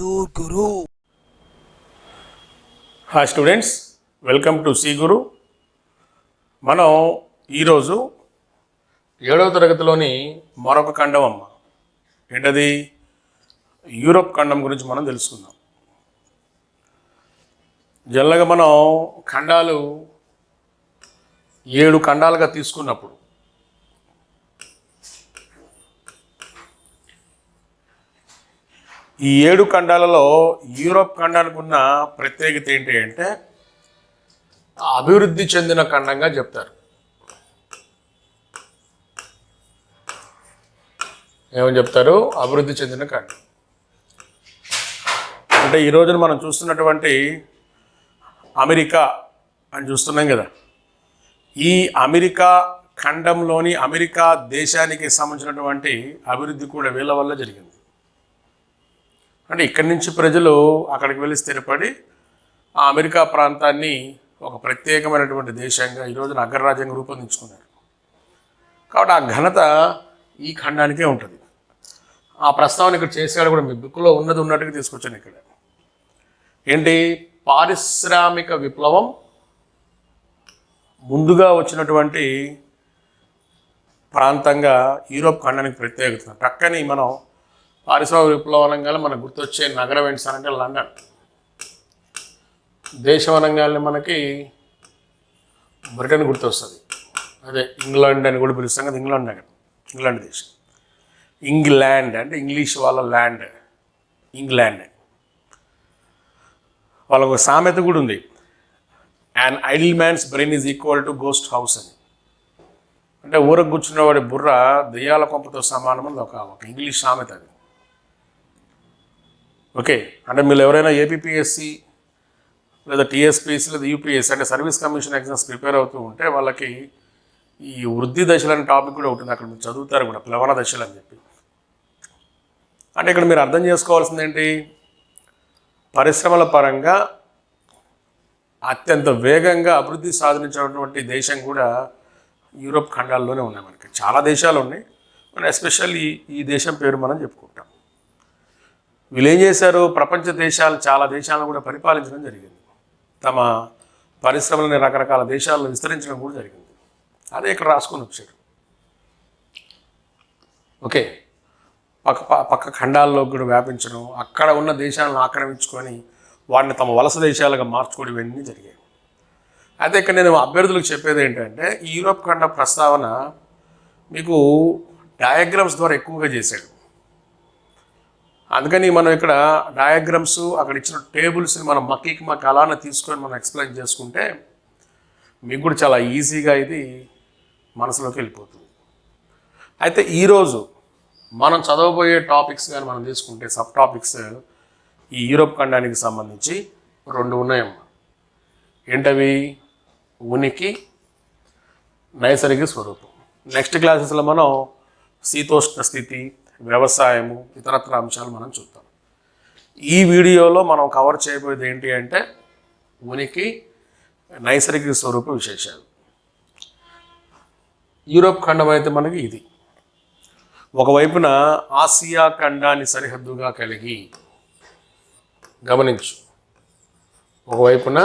Guru. Hi students, welcome to C Guru. మనం ఈరోజు 7వ తరగతిలోని మరొక ఖండం అమ్మ, ఏంటది? యూరోప్ ఖండం గురించి మనం తెలుసుకుందాం. జనరల్గా మనం ఖండాలు 7 ఖండాలుగా తీసుకున్నప్పుడు ఈ 7 ఖండాలలో యూరోప్ ఖండానికి ఉన్న ప్రత్యేకత ఏంటి అంటే అభివృద్ధి చెందిన ఖండంగా చెప్తారు. ఏమని చెప్తారు? అభివృద్ధి చెందిన ఖండం. అంటే ఈ రోజున మనం చూస్తున్నటువంటి అమెరికా అని చూస్తున్నాం కదా, ఈ అమెరికా ఖండంలోని అమెరికా దేశానికి సంబంధించినటువంటి అభివృద్ధి కూడా వీళ్ళ వల్ల జరిగింది. అంటే ఇక్కడి నుంచి ప్రజలు అక్కడికి వెళ్ళి స్థిరపడి ఆ అమెరికా ప్రాంతాన్ని ఒక ప్రత్యేకమైనటువంటి దేశంగా ఈ రోజున అగ్రరాజ్యంగా రూపొందించుకున్నారు. కాబట్టి ఆ ఘనత ఈ ఖండానికే ఉంటుంది. ఆ ప్రస్తావన ఇక్కడ చేసేవాడు కూడా మీ బుక్లో ఉన్నట్టుగా తీసుకొచ్చాను. ఇక్కడ ఏంటి? పారిశ్రామిక విప్లవం ముందుగా వచ్చినటువంటి ప్రాంతంగా యూరోప్ ఖండానికి ప్రత్యేకత. పక్కని మనం పారిశ్రామిక విప్లవం అనగానే మనకు గుర్తొచ్చే నగరం ఏంటి అంటే లండన్. దేశం అనగానే మనకి బ్రిటన్ గుర్తొస్తుంది. అదే ఇంగ్లాండ్ అని కూడా పిలుస్తాం కదా, ఇంగ్లాండ్ దేశం. ఇంగ్లాండ్ అంటే ఇంగ్లీష్ వాళ్ళ ల్యాండ్, ఇంగ్లాండ్. వాళ్ళకు ఒక సామెత కూడా ఉంది, an idle man's brain is equal to ghost house అని. అంటే ఊరకు కూర్చున్నవాడి బుర్ర దెయ్యాల కొంపతో సమానం అని ఒక ఇంగ్లీష్ సామెత అది. ఓకే, అంటే మీరు ఎవరైనా ఏపీపీఎస్సి లేదా టీఎస్పీఎస్సి లేదా యూపీఎస్సి అంటే సర్వీస్ కమిషన్ ఎగ్జామ్స్ ప్రిపేర్ అవుతూ ఉంటే వాళ్ళకి ఈ వృద్ధి దశలు అనే టాపిక్ కూడా ఉంటుంది. అక్కడ మీరు చదువుతారు కూడా, ప్లవన దశలు అని చెప్పి. అంటే ఇక్కడ మీరు అర్థం చేసుకోవాల్సింది ఏంటి? పరిశ్రమల పరంగా అత్యంత వేగంగా అభివృద్ధి సాధించినటువంటి దేశం కూడా యూరోప్ ఖండాల్లోనే ఉన్నాయి. మనకి చాలా దేశాలు ఉన్నాయి, మనం ఎస్పెషల్లీ ఈ దేశం పేరు మనం చెప్పుకుంటాం. వీళ్ళు ఏం చేశారు? ప్రపంచ దేశాలు, చాలా దేశాలను కూడా పరిపాలించడం జరిగింది. తమ పరిశ్రమలని రకరకాల దేశాల్లో విస్తరించడం కూడా జరిగింది. అదే ఇక్కడ రాసుకొని వచ్చారు. ఓకే, పక్క ఖండాల్లో కూడా వ్యాపించడం, అక్కడ ఉన్న దేశాలను ఆక్రమించుకొని వాటిని తమ వలస దేశాలుగా మార్చుకోవడం ఇవన్నీ జరిగాయి. అయితే ఇక్కడ నేను అభ్యర్థులకు చెప్పేది ఏంటంటే, ఈ యూరోప్ ఖండ ప్రస్తావన మీకు డయాగ్రామ్స్ ద్వారా ఎక్కువగా చేశాడు. అందుకని మనం ఇక్కడ డయాగ్రామ్స్, అక్కడ ఇచ్చిన టేబుల్స్ని మనం మక్కీకి అలానే తీసుకొని మనం ఎక్స్ప్లెయిన్ చేసుకుంటే మీకు కూడా చాలా ఈజీగా ఇది మనసులోకి వెళ్ళిపోతుంది. అయితే ఈరోజు మనం చదవబోయే టాపిక్స్ కానీ మనం తీసుకుంటే సబ్ టాపిక్స్ ఈ యూరోప్ ఖండానికి సంబంధించి 2 ఉన్నాయమ్మా. ఏంటవి? ఉనికి, నైసర్గిక స్వరూపం. నెక్స్ట్ క్లాసెస్లో మనం శీతోష్ణ స్థితి, వ్యవసాయము, ఇతరత్ర అంశాలు మనం చూద్దాం. ఈ వీడియోలో మనం కవర్ చేయబోయేది ఏంటి అంటే ఉనికి, నైసర్గిక స్వరూప విశేషాలు. యూరోప్ ఖండం అయితే మనకి ఇది ఒకవైపున ఆసియా ఖండాన్ని సరిహద్దుగా కలిగి, గమనించు, ఒకవైపున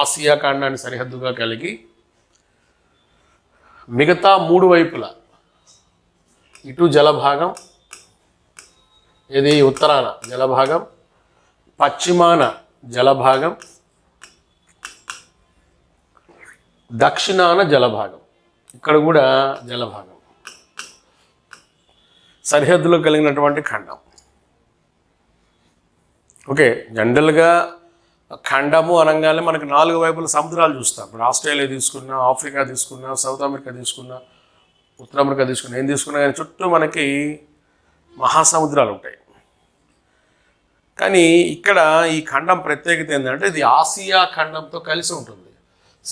ఆసియా ఖండాన్ని సరిహద్దుగా కలిగి మిగతా 3 వైపులా ఇటు జలభాగం, ఇది ఉత్తరాన జలభాగం, పశ్చిమాన జలభాగం, దక్షిణాన జలభాగం, ఇక్కడ కూడా జలభాగం, సరిహద్దులో కలిగినటువంటి ఖండం. ఓకే, జనరల్గా ఖండము అనగానే మనకి 4 వైపుల సముద్రాలు చూస్తాం. ఇప్పుడు ఆస్ట్రేలియా తీసుకున్నా, ఆఫ్రికా తీసుకున్నా, సౌత్ అమెరికా తీసుకున్నా, ఉత్తర అమెరికా తీసుకున్నా, ఏం తీసుకున్నా కానీ చుట్టూ మనకి మహాసముద్రాలు ఉంటాయి. కానీ ఇక్కడ ఈ ఖండం ప్రత్యేకత ఏంటంటే ఇది ఆసియా ఖండంతో కలిసి ఉంటుంది.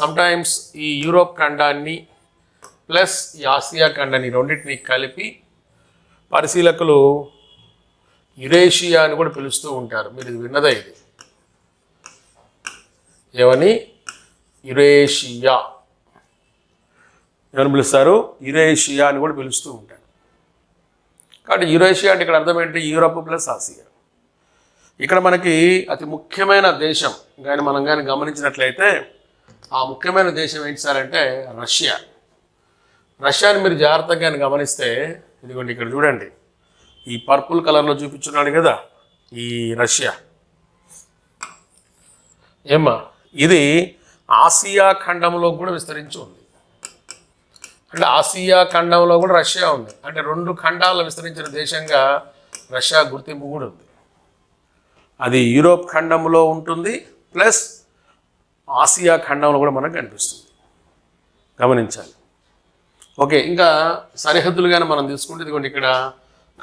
సమ్టైమ్స్ ఈ యూరోప్ ఖండాన్ని ప్లస్ ఈ ఆసియా ఖండాన్ని రెండింటిని కలిపి పరిశీలకులు యురేషియా అని కూడా పిలుస్తూ ఉంటారు. మీరు ఇది విన్నదే. ఇది ఏమని? యురేషియా ఏమని పిలుస్తారు? యురేషియా అని కూడా పిలుస్తూ ఉంటారు. కాబట్టి యురేషియా అంటే ఇక్కడ అర్థం ఏంటి? Europe plus Asia. ఇక్కడ మనకి అతి ముఖ్యమైన దేశం కానీ మనం కానీ గమనించినట్లయితే ఆ ముఖ్యమైన దేశం ఏంటి సార్ అంటే రష్యా. రష్యాని మీరు జాగ్రత్తగా గమనిస్తే ఇదిగోండి ఇక్కడ చూడండి, ఈ పర్పుల్ కలర్లో చూపించున్నాడు కదా ఈ రష్యా. ఏమ్మా ఇది ఆసియా ఖండంలో కూడా విస్తరించి ఉంది. అంటే ఆసియా ఖండంలో కూడా రష్యా ఉంది. అంటే 2 ఖండాల్లో విస్తరించిన దేశంగా రష్యా గుర్తింపు కూడా ఉంది. అది యూరోప్ ఖండంలో ఉంటుంది, ప్లస్ ఆసియా ఖండంలో కూడా మనకు కనిపిస్తుంది. గమనించాలి. ఓకే, ఇంకా సరిహద్దులుగానే మనం తీసుకుంటే ఇదిగోండి ఇక్కడ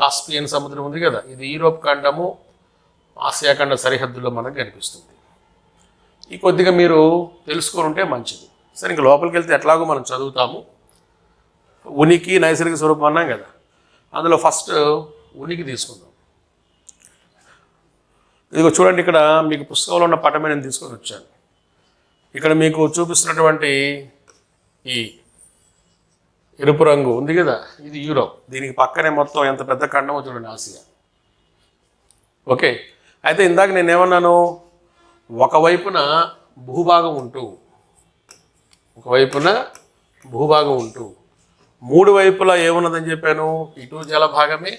కాస్పియన్ సముద్రం ఉంది కదా, ఇది యూరోప్ ఖండము ఆసియా ఖండ సరిహద్దుల్లో మనకు కనిపిస్తుంది. ఈ కొద్దిగా మీరు తెలుసుకొని ఉంటే మంచిది. సరే, ఇంకా లోపలికి వెళ్తే ఎట్లాగో మనం చదువుతాము. ఉనికి నైసర్గిక స్వరూపం అన్నాం కదా, అందులో ఫస్ట్ ఉనికి తీసుకుందాం. ఇదిగో చూడండి, ఇక్కడ మీకు పుస్తకంలో ఉన్న పటమే నేను తీసుకొని వచ్చాను. ఇక్కడ మీకు చూపిస్తున్నటువంటి ఈ ఎరుపు రంగు ఉంది కదా, ఇది యూరోప్. దీనికి పక్కనే మొత్తం ఎంత పెద్ద ఖండమో చూడండి, ఆసియా. ఓకే, అయితే ఇందాక నేనేమన్నాను, ఒకవైపున భూభాగం ఉంటూ 3 వైపులా ఏమున్నదని చెప్పాను, ఇటు జలభాగమే,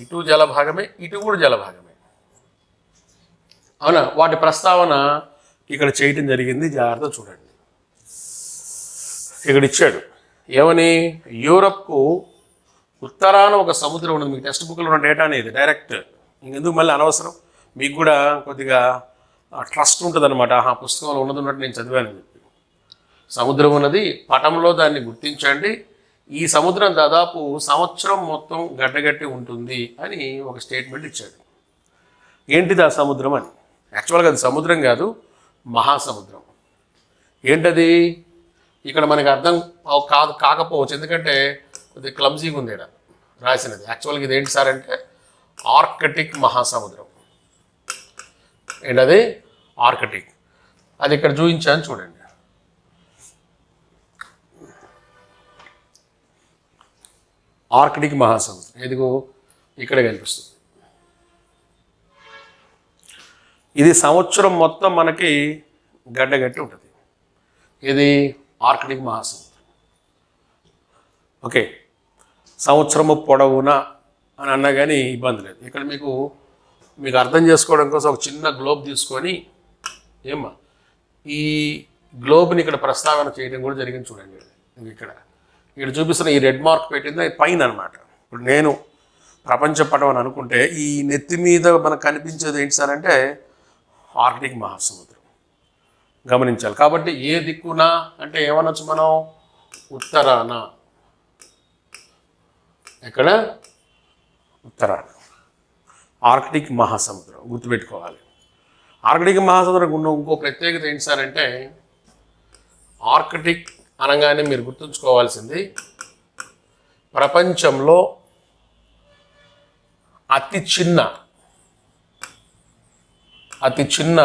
ఇటు జలభాగమే, ఇటు కూడా జలభాగమే. అవునా, వాటి ప్రస్తావన ఇక్కడ చేయటం జరిగింది. జాగ్రత్త చూడండి, ఇక్కడ ఇచ్చాడు ఏమని, యూరప్కు ఉత్తరాన ఒక సముద్రం ఉన్నది. మీకు టెక్స్ట్ బుక్లో ఉన్న డేటా అనేది డైరెక్ట్, ఇంకెందుకు మళ్ళీ అనవసరం, మీకు కూడా కొద్దిగా ట్రస్ట్ ఉంటుంది అనమాట. ఆ పుస్తకంలో ఉన్నది ఉన్నట్టు నేను చదివాను చెప్పి. సముద్రం ఉన్నది, పటంలో దాన్ని గుర్తించండి. ఈ సముద్రం దాదాపు సంవత్సరం మొత్తం గడ్డగట్టి ఉంటుంది అని ఒక స్టేట్మెంట్ ఇచ్చాడు. ఏంటిది ఆ సముద్రం అని? యాక్చువల్గా అది సముద్రం కాదు, మహాసముద్రం. ఏంటది ఇక్కడ మనకి అర్థం కాకపోవచ్చు, ఎందుకంటే కొద్దిగా క్లమ్జీగా ఉంది ఇక్కడ రాసినది. యాక్చువల్గా ఇది ఏంటి సార్ అంటే ఆర్కిటిక్ మహాసముద్రం. ఏంటది? ఆర్కిటిక్. అది ఇక్కడ చూపించాను చూడండి. ఆర్కిటిక్ మహాసముద్రం ఎదిగో ఇక్కడ కనిపిస్తుంది. ఇది సంవత్సరం మొత్తం మనకి గడ్డగట్టి ఉంటుంది. ఇది ఆర్కిటిక్ మహాసముద్రం. ఓకే, సంవత్సరము పొడవునా అని అన్నా కానీ ఇబ్బంది లేదు. ఇక్కడ మీకు అర్థం చేసుకోవడం కోసం ఒక చిన్న గ్లోబ్ తీసుకొని ఏమ్మా ఈ గ్లోబ్ని ఇక్కడ ప్రస్తావన చేయడం కూడా జరిగింది చూడండి. ఇక్కడ చూపిస్తున్న ఈ రెడ్ మార్క్ పెట్టింది పైన అనమాట. ఇప్పుడు నేను ప్రపంచ పటం అని అనుకుంటే ఈ నెత్తి మీద మనకు కనిపించేది ఏంటి సార్ అంటే ఆర్కిటిక్ మహాసముద్రం. గమనించాలి. కాబట్టి ఏ దిక్కున అంటే ఏమనొచ్చు మనం, ఉత్తరాన. ఎక్కడ? ఉత్తరాన ఆర్కిటిక్ మహాసముద్రం గుర్తుపెట్టుకోవాలి. ఆర్కిటిక్ మహాసముద్రం ఉన్న ఇంకో ప్రత్యేకత ఏంటి సార్ అంటే, ఆర్కిటిక్ అనగానే మీరు గుర్తుంచుకోవాల్సింది ప్రపంచంలో అతి చిన్న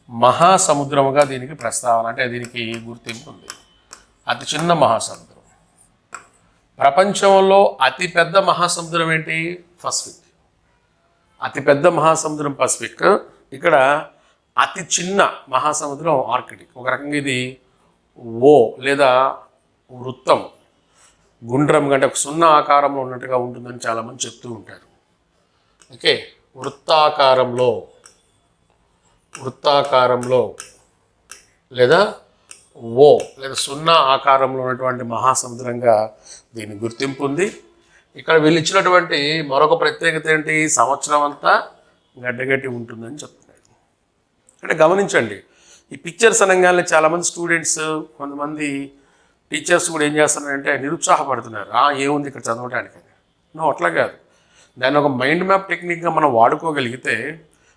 మహాసముద్రముగా దీనికి ప్రస్తావన, అంటే దీనికి గుర్తింపు ఉంది. అతి చిన్న మహాసముద్రం. ప్రపంచంలో అతిపెద్ద మహాసముద్రం ఏంటి? పసిఫిక్. అతిపెద్ద మహాసముద్రం పసిఫిక్. ఇక్కడ అతి చిన్న మహాసముద్రం ఆర్కిటిక్. ఒక రకంగా ఇది ఓ లేదా వృత్తం, గుండ్రం కంటే ఒక 0 ఆకారంలో ఉన్నట్టుగా ఉంటుందని చాలామంది చెప్తూ ఉంటారు. ఓకే, వృత్తాకారంలో లేదా ఓ లేదా 0 ఆకారంలో ఉన్నటువంటి మహాసముద్రంగా దీని గుర్తింపు ఉంది. ఇక్కడ వీళ్ళు ఇచ్చినటువంటి మరొక ప్రత్యేకత ఏంటి, సంవత్సరం అంతా గడ్డగట్టి ఉంటుందని చెప్తున్నారు. అంటే గమనించండి, ఈ పిక్చర్స్ అనగానే చాలామంది స్టూడెంట్స్, కొంతమంది టీచర్స్ కూడా ఏం చేస్తున్నారంటే నిరుత్సాహపడుతున్నారు. ఏముంది ఇక్కడ చదవడానికి అని. అట్లా కాదు, దాన్ని ఒక మైండ్ మ్యాప్ టెక్నిక్గా మనం వాడుకోగలిగితే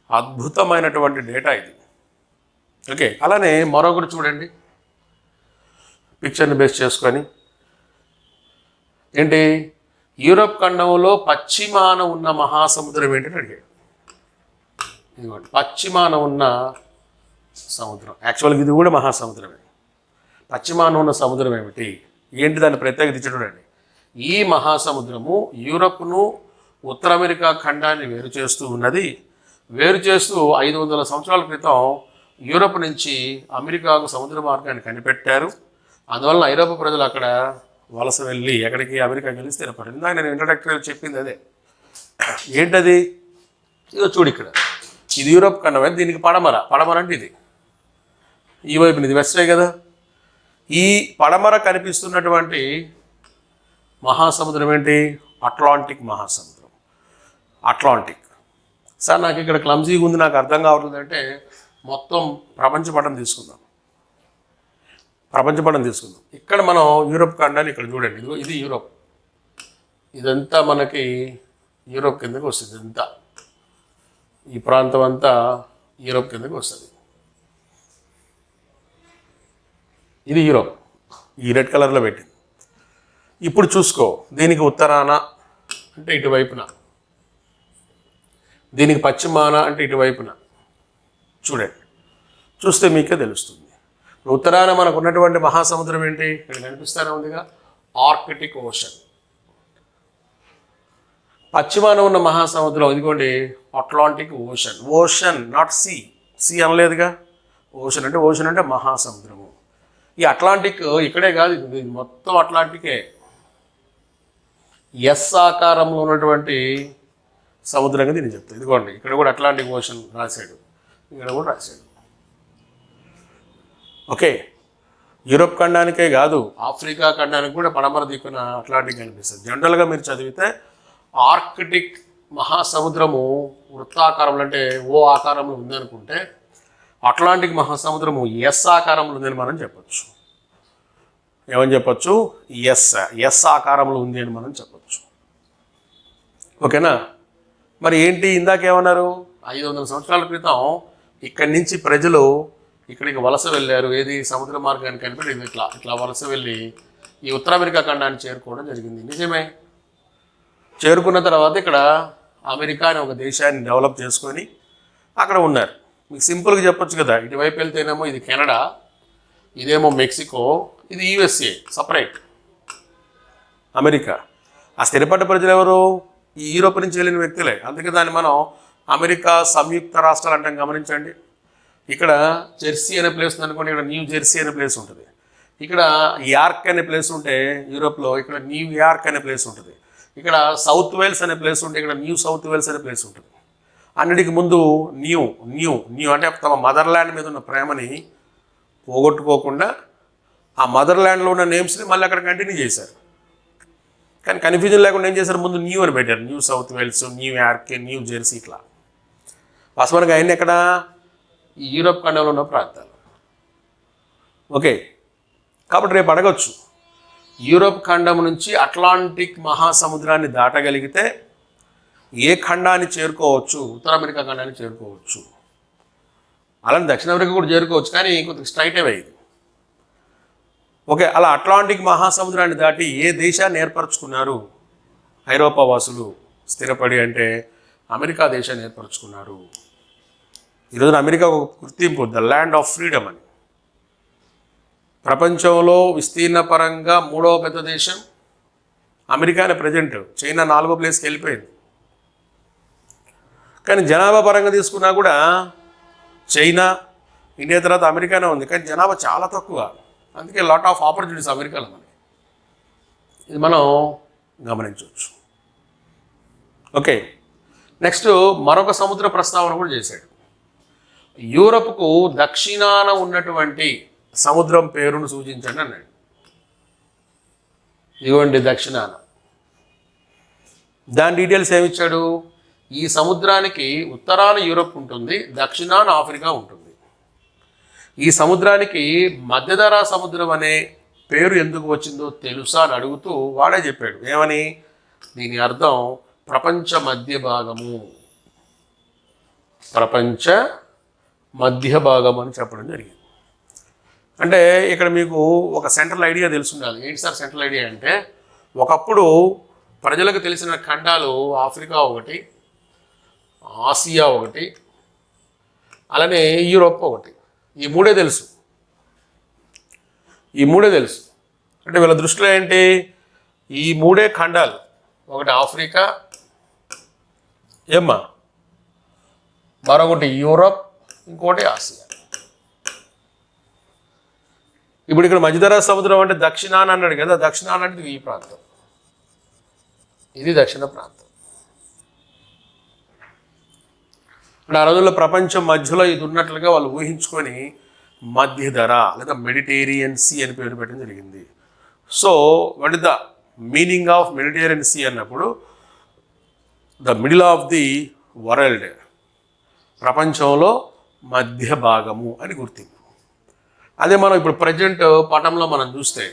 అద్భుతమైనటువంటి డేటా ఇది. ఓకే, అలానే మరొకటి చూడండి, పిక్చర్ని బేస్ చేసుకొని ఏంటి, యూరప్ ఖండంలో పశ్చిమాన ఉన్న మహాసముద్రం ఏంటని అడిగాడు. ఇదిగోండి, పశ్చిమాన ఉన్న సముద్రం. యాక్చువల్గా ఇది కూడా మహాసముద్రమే. పశ్చిమాన ఉన్న సముద్రం ఏమిటి, ఏంటి దాని ప్రత్యేకత చూడండి. ఈ మహాసముద్రము యూరప్ను ఉత్తర అమెరికా ఖండాన్ని వేరు చేస్తూ ఉన్నది. వేరు చేస్తూ 500 సంవత్సరాల క్రితం యూరప్ నుంచి అమెరికాకు సముద్ర మార్గాన్ని కనిపెట్టారు. అందువల్ల ఐరోపా ప్రజలు అక్కడ వలస వెళ్ళి ఎక్కడికి అమెరికాకి వెళ్ళి స్థిరపడింది. ఇందాక నేను ఇంట్రడక్టరీలో చెప్పింది అదే. ఏంటది? ఇదో చూడు, ఇక్కడ ఇది యూరోప్ ఖండం, దీనికి పడమర. పడమర అంటే ఇది, ఈ వైపున ఇది వెస్టే కదా. ఈ పడమర కనిపిస్తున్నటువంటి మహాసముద్రం ఏంటి? అట్లాంటిక్ మహాసముద్రం. అట్లాంటిక్. సార్ నాకు ఇక్కడ క్లమ్జీగా ఉంది, నాకు అర్థం కావట్లేదు అంటే మొత్తం ప్రపంచపటం తీసుకుందాం. ప్రపంచపటం తీసుకుందాం. ఇక్కడ మనం యూరోప్ ఖండాన్ని ఇక్కడ చూడండి. ఇది యూరోప్. ఇదంతా మనకి యూరోప్ కిందకి వస్తుంది. ఇదంతా ఈ ప్రాంతం అంతా యూరోప్ కిందకి వస్తుంది. ఇది యూరోప్, ఈ రెడ్ కలర్లో పెట్టింది. ఇప్పుడు చూసుకో, దీనికి ఉత్తరాన అంటే ఇటువైపున, దీనికి పశ్చిమాన అంటే ఇటువైపున. చూడండి, చూస్తే మీకే తెలుస్తుంది. ఉత్తరాన మనకు ఉన్నటువంటి మహాసముద్రం ఏంటి? ఇక్కడ కనిపిస్తూనే ఉందిగా, ఆర్కిటిక్ ఓషన్. పశ్చిమాన ఉన్న మహాసముద్రం ఇదిగోండి, Atlantic Ocean. Ocean, not sea. Sea అనలేదుగా. ఓషన్ అంటే మహాసముద్రము. ఈ అట్లాంటిక్ ఇక్కడే కాదు, ఇది మొత్తం అట్లాంటికే. ఎస్ ఆకారంలో ఉన్నటువంటి సముద్రంగా దీన్ని చెప్తాను. ఇదిగోండి, ఇక్కడ కూడా అట్లాంటిక్ ఓషన్ రాశాడు, ఇక్కడ కూడా రాశాడు. ఓకే, యూరోప్ ఖండానికే కాదు, ఆఫ్రికా ఖండానికి కూడా పడమర దిక్కున అట్లాంటిక్ కనిపిస్తుంది. జనరల్గా మీరు చదివితే ఆర్కిటిక్ మహాసముద్రము వృత్తాకారంలో అంటే ఓ ఆకారంలో ఉందనుకుంటే, అట్లాంటిక్ మహాసముద్రము ఎస్ ఆకారంలో ఉందని మనం చెప్పచ్చు. ఏమని చెప్పచ్చు? ఎస్ ఆకారంలో ఉంది అని మనం చెప్పచ్చు. ఓకేనా? మరి ఏంటి, ఇందాకేమన్నారు? 500 సంవత్సరాల క్రితం ఇక్కడి నుంచి ప్రజలు ఇక్కడికి వలస వెళ్ళారు. ఏది? సముద్ర మార్గాన్ని కనిపెట్టి ఇట్లా వలస వెళ్ళి ఈ ఉత్తర అమెరికా ఖండాన్ని చేరుకోవడం జరిగింది. నిజమే. చేరుకున్న తర్వాత ఇక్కడ అమెరికా అనే ఒక దేశాన్ని డెవలప్ చేసుకొని అక్కడ ఉన్నారు. మీకు సింపుల్గా చెప్పొచ్చు కదా, ఇటువైపు వెళ్తేనేమో ఇది కెనడా, ఇదేమో మెక్సికో, ఇది యూఎస్ఏ సపరేట్. అమెరికా. ఆ స్థిరపడ్డ ప్రజలు ఎవరు? ఈ యూరోప్ నుంచి వెళ్ళిన వ్యక్తులే. అందుకే దాన్ని మనం అమెరికా సంయుక్త రాష్ట్రాలు అంటాం. గమనించండి, ఇక్కడ జెర్సీ అనే ప్లేస్ ఉంది అనుకోండి, ఇక్కడ న్యూ జెర్సీ అనే ప్లేస్ ఉంటుంది. ఇక్కడ యార్క్ అనే ప్లేస్ ఉంటే యూరోప్లో ఇక్కడ న్యూ యార్క్ అనే ప్లేస్ ఉంటుంది. ఇక్కడ సౌత్ వేల్స్ అనే ప్లేస్ ఉంటే ఇక్కడ న్యూ సౌత్ వేల్స్ అనే ప్లేస్ ఉంటుంది. అన్నిటికి ముందు న్యూ అంటే తమ మదర్ల్యాండ్ మీద ఉన్న ప్రేమని పోగొట్టుకోకుండా ఆ మదర్ల్యాండ్లో ఉన్న నేమ్స్ని మళ్ళీ అక్కడ కంటిన్యూ చేశారు. కానీ కన్ఫ్యూజన్ లేకుండా ఏం చేశారు? ముందు న్యూ అని పెట్టారు. New South Wales, New York, New Jersey, ఇట్లా. వాస్తవానికి ఆయన ఎక్కడ? ఈ యూరోప్ ఖండంలో ఉన్న ప్రాంతాలు. ఓకే, కాబట్టి రేపు అడగచ్చు, యూరోప్ ఖండం నుంచి అట్లాంటిక్ మహాసముద్రాన్ని దాటగలిగితే ఏ ఖండాన్ని చేరుకోవచ్చు? ఉత్తర అమెరికా ఖండాన్ని చేరుకోవచ్చు. అలానే దక్షిణ అమెరికా కూడా చేరుకోవచ్చు, కానీ కొద్దిగా స్ట్రైట్ అవే ఇది. ఓకే, అలా అట్లాంటిక్ మహాసముద్రాన్ని దాటి ఏ దేశాన్ని ఏర్పరచుకున్నారు ఐరోపా వాసులు స్థిరపడి? అంటే అమెరికా దేశాన్ని ఏర్పరచుకున్నారు. ఈరోజున అమెరికా ఒక గుర్తింపు, ద ల్యాండ్ ఆఫ్ ఫ్రీడమ్ అని. ప్రపంచంలో విస్తీర్ణ పరంగా 3వ పెద్ద దేశం అమెరికానే. ప్రజెంట్ చైనా 4వ ప్లేస్కి వెళ్ళిపోయింది. కానీ జనాభా పరంగా తీసుకున్నా కూడా చైనా, ఇండియా తర్వాత అమెరికానే ఉంది. కానీ జనాభా చాలా తక్కువ. అందుకే లాట్ ఆఫ్ ఆపర్చునిటీస్ అమెరికాలో మనకి. ఇది మనం గమనించవచ్చు. ఓకే, నెక్స్ట్ మరొక సముద్ర ప్రస్తావన కూడా చేశాడు. యూరప్కు దక్షిణాన ఉన్నటువంటి సముద్రం పేరును సూచించండి అన్నాడు. ఇవ్వండి దక్షిణాన. దాని డీటెయిల్స్ ఏమిచ్చాడు? ఈ సముద్రానికి ఉత్తరాన యూరప్ ఉంటుంది, దక్షిణాన ఆఫ్రికా ఉంటుంది. ఈ సముద్రానికి మధ్యధరా సముద్రం అనే పేరు ఎందుకు వచ్చిందో తెలుసా అని అడుగుతూ వాడే చెప్పాడు. ఏమని? దీని అర్థం ప్రపంచ మధ్య భాగము, ప్రపంచ మధ్య భాగం అని చెప్పడం జరిగింది. అంటే ఇక్కడ మీకు ఒక సెంట్రల్ ఐడియా తెలుసుండాలి. ఏంటి సార్ సెంట్రల్ ఐడియా అంటే, ఒకప్పుడు ప్రజలకు తెలిసిన ఖండాలు ఆఫ్రికా ఒకటి, ఆసియా ఒకటి, అలానే యూరోప్ ఒకటి. ఈ మూడే తెలుసు. అంటే వీళ్ళ దృష్టిలో ఏంటి? ఈ మూడే ఖండాలు, ఒకటి ఆఫ్రికా, ఏమ్మా మరొకటి యూరప్, ఇంకోటి ఆసియా. ఇప్పుడు ఇక్కడ మధ్యధరా సముద్రం అంటే దక్షిణాన అన్నాడు కదా, దక్షిణాన అంటే ఈ ప్రాంతం, ఇది దక్షిణ ప్రాంతం. ఆ రోజుల్లో ప్రపంచం మధ్యలో ఇది ఉన్నట్లుగా వాళ్ళు ఊహించుకొని మధ్యధర లేదా మెడిటేరియన్ సీ అని పేరు పెట్టడం జరిగింది. So what is the meaning of Mediterranean sea అన్నప్పుడు the middle of the world, ప్రపంచంలో మధ్య భాగము అని గుర్తింపు. అదే మనం ఇప్పుడు ప్రజెంట్ పటంలో మనం చూస్తే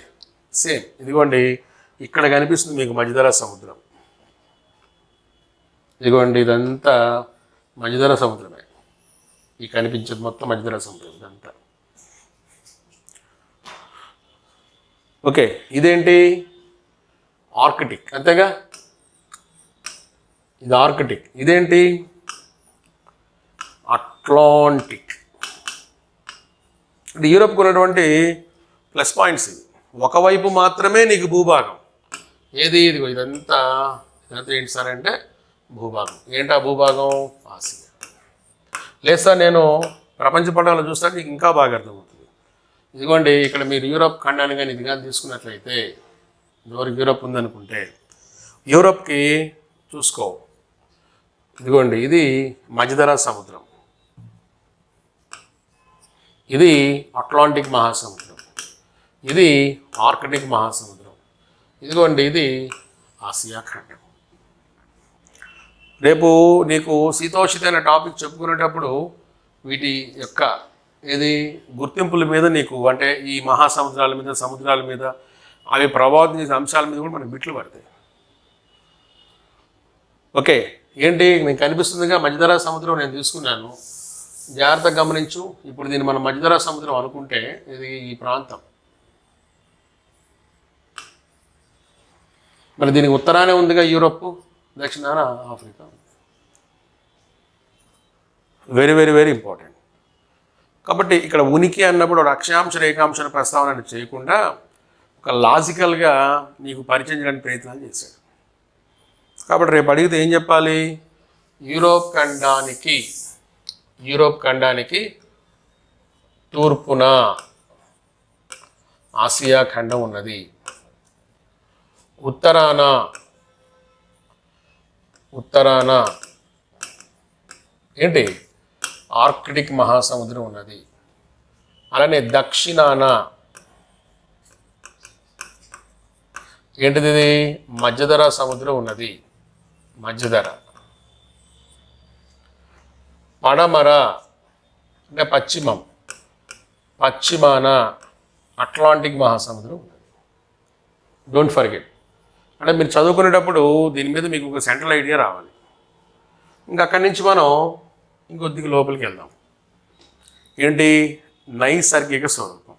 సేమ్ ఇదిగోండి, ఇక్కడ కనిపిస్తుంది మీకు మధ్యధరా సముద్రం. ఇదిగోండి ఇదంతా మధ్యధరా సముద్రమే, ఈ కనిపించేది మొత్తం మధ్యధరా సముద్రం ఇదంతా. ఓకే, ఇదేంటి ఆర్కిటిక్, అంతేగా, ఇది ఆర్కిటిక్. ఇదేంటి అట్లాంటిక్. అంటే యూరోప్కు ఉన్నటువంటి ప్లస్ పాయింట్స్ ఇవి. ఒకవైపు మాత్రమే నీకు భూభాగం ఏది, ఇదిగో ఇదంతా ఏంటి సార్ అంటే భూభాగం. ఏంటా భూభాగం? ఆసియా. లేదు సార్ నేను ప్రపంచ పటంలో చూస్తాను నీకు ఇంకా బాగా అర్థమవుతుంది. ఇదిగోండి ఇక్కడ మీరు యూరోప్ ఖండాన్ని కానీ ఇది కానీ తీసుకున్నట్లయితే, ఎవరికి యూరోప్ ఉందనుకుంటే యూరోప్కి చూసుకో, ఇదిగోండి ఇది మధ్యధరా సముద్రం, ఇది అట్లాంటిక్ మహాసముద్రం, ఇది ఆర్కిటిక్ మహాసముద్రం, ఇదిగోండి ఇది ఆసియా ఖండం. రేపు నీకు శీతోషిత అనే టాపిక్ చెప్పుకునేటప్పుడు వీటి యొక్క ఏది గుర్తింపుల మీద నీకు అంటే ఈ మహాసముద్రాల మీద, సముద్రాల మీద అవి ప్రభావితం చేసే అంశాల మీద కూడా మనకు బిట్లు పడతాయి. ఓకే, ఏంటి మీకు కనిపిస్తుందిగా మధ్యధరా సముద్రం నేను తీసుకున్నాను, జాగ్రత్తగా గమనించు. ఇప్పుడు దీన్ని మనం మధ్యధరా సముద్రం అనుకుంటే ఇది ఈ ప్రాంతం, మరి దీనికి ఉత్తరానే ఉందిగా యూరోప్, దక్షిణాన Africa. Very very very important. కాబట్టి ఇక్కడ ఉనికి అన్నప్పుడు ఒక అక్షాంశ రేఖాంశ ప్రస్తావన చేయకుండా ఒక లాజికల్గా నీకు పరిచయం చేయడానికి ప్రయత్నాలు చేశాడు. కాబట్టి రేపు అడిగితే ఏం చెప్పాలి? యూరోప్ ఖండానికి తూర్పున ఆసియా ఖండం ఉన్నది, ఉత్తరాన ఏంటి ఆర్కిటిక్ మహాసముద్రం ఉన్నది, అలానే దక్షిణాన ఏంటిది ఇది మధ్యధరా సముద్రం ఉన్నది, మధ్యధర. పడమర అంటే పశ్చిమాన అట్లాంటిక్ మహాసముద్రం ఉన్నది. Don't forget. అంటే మీరు చదువుకునేటప్పుడు దీని మీద మీకు ఒక సెంట్రల్ ఐడియా రావాలి. ఇంకా అక్కడి నుంచి మనం ఇంకొద్దిగా లోపలికి వెళ్దాం. ఏంటి నైసర్గిక స్వరూపం.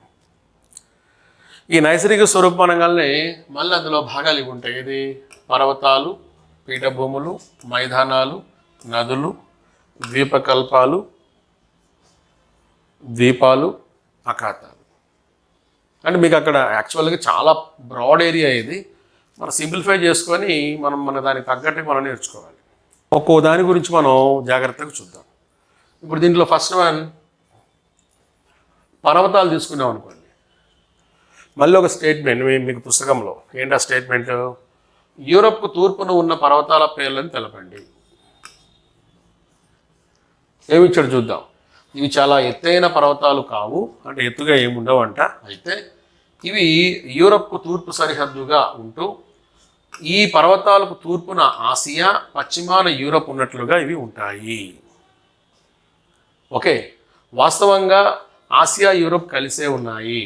ఈ నైసర్గిక స్వరూపం అనగానే మళ్ళీ అందులో భాగాలు ఇవి ఉంటాయి. ఇది పర్వతాలు, పీఠభూములు, మైదానాలు, నదులు, ద్వీపకల్పాలు, ద్వీపాలు, అఖాతాలు. అంటే మీకు అక్కడ యాక్చువల్గా చాలా బ్రాడ్ ఏరియా ఇది. మనం సింప్లిఫై చేసుకొని మన దానికి తగ్గట్టు మనం నేర్చుకోవాలి. ఒక్కో దాని గురించి మనం జాగ్రత్తగా చూద్దాం. ఇప్పుడు దీంట్లో ఫస్ట్ వన్ పర్వతాలు తీసుకున్నాం అనుకోండి. మళ్ళీ ఒక స్టేట్మెంట్ మీకు పుస్తకంలో ఏంటి ఆ స్టేట్మెంట్? యూరప్కు తూర్పున ఉన్న పర్వతాల పేర్లను తెలపండి. ఏమి ఇచ్చాడు చూద్దాం. ఇవి చాలా ఎత్తైన పర్వతాలు కావు, అంటే ఎత్తుగా ఏముండవు అంట. అయితే ఇవి యూరప్కు తూర్పు సరిహద్దుగా ఉంటూ ఈ పర్వతాలకు తూర్పున ఆసియా, పశ్చిమాన యూరప్ ఉన్నట్లుగా ఇవి ఉంటాయి. ఓకే, వాస్తవంగా ఆసియా, యూరప్ కలిసే ఉన్నాయి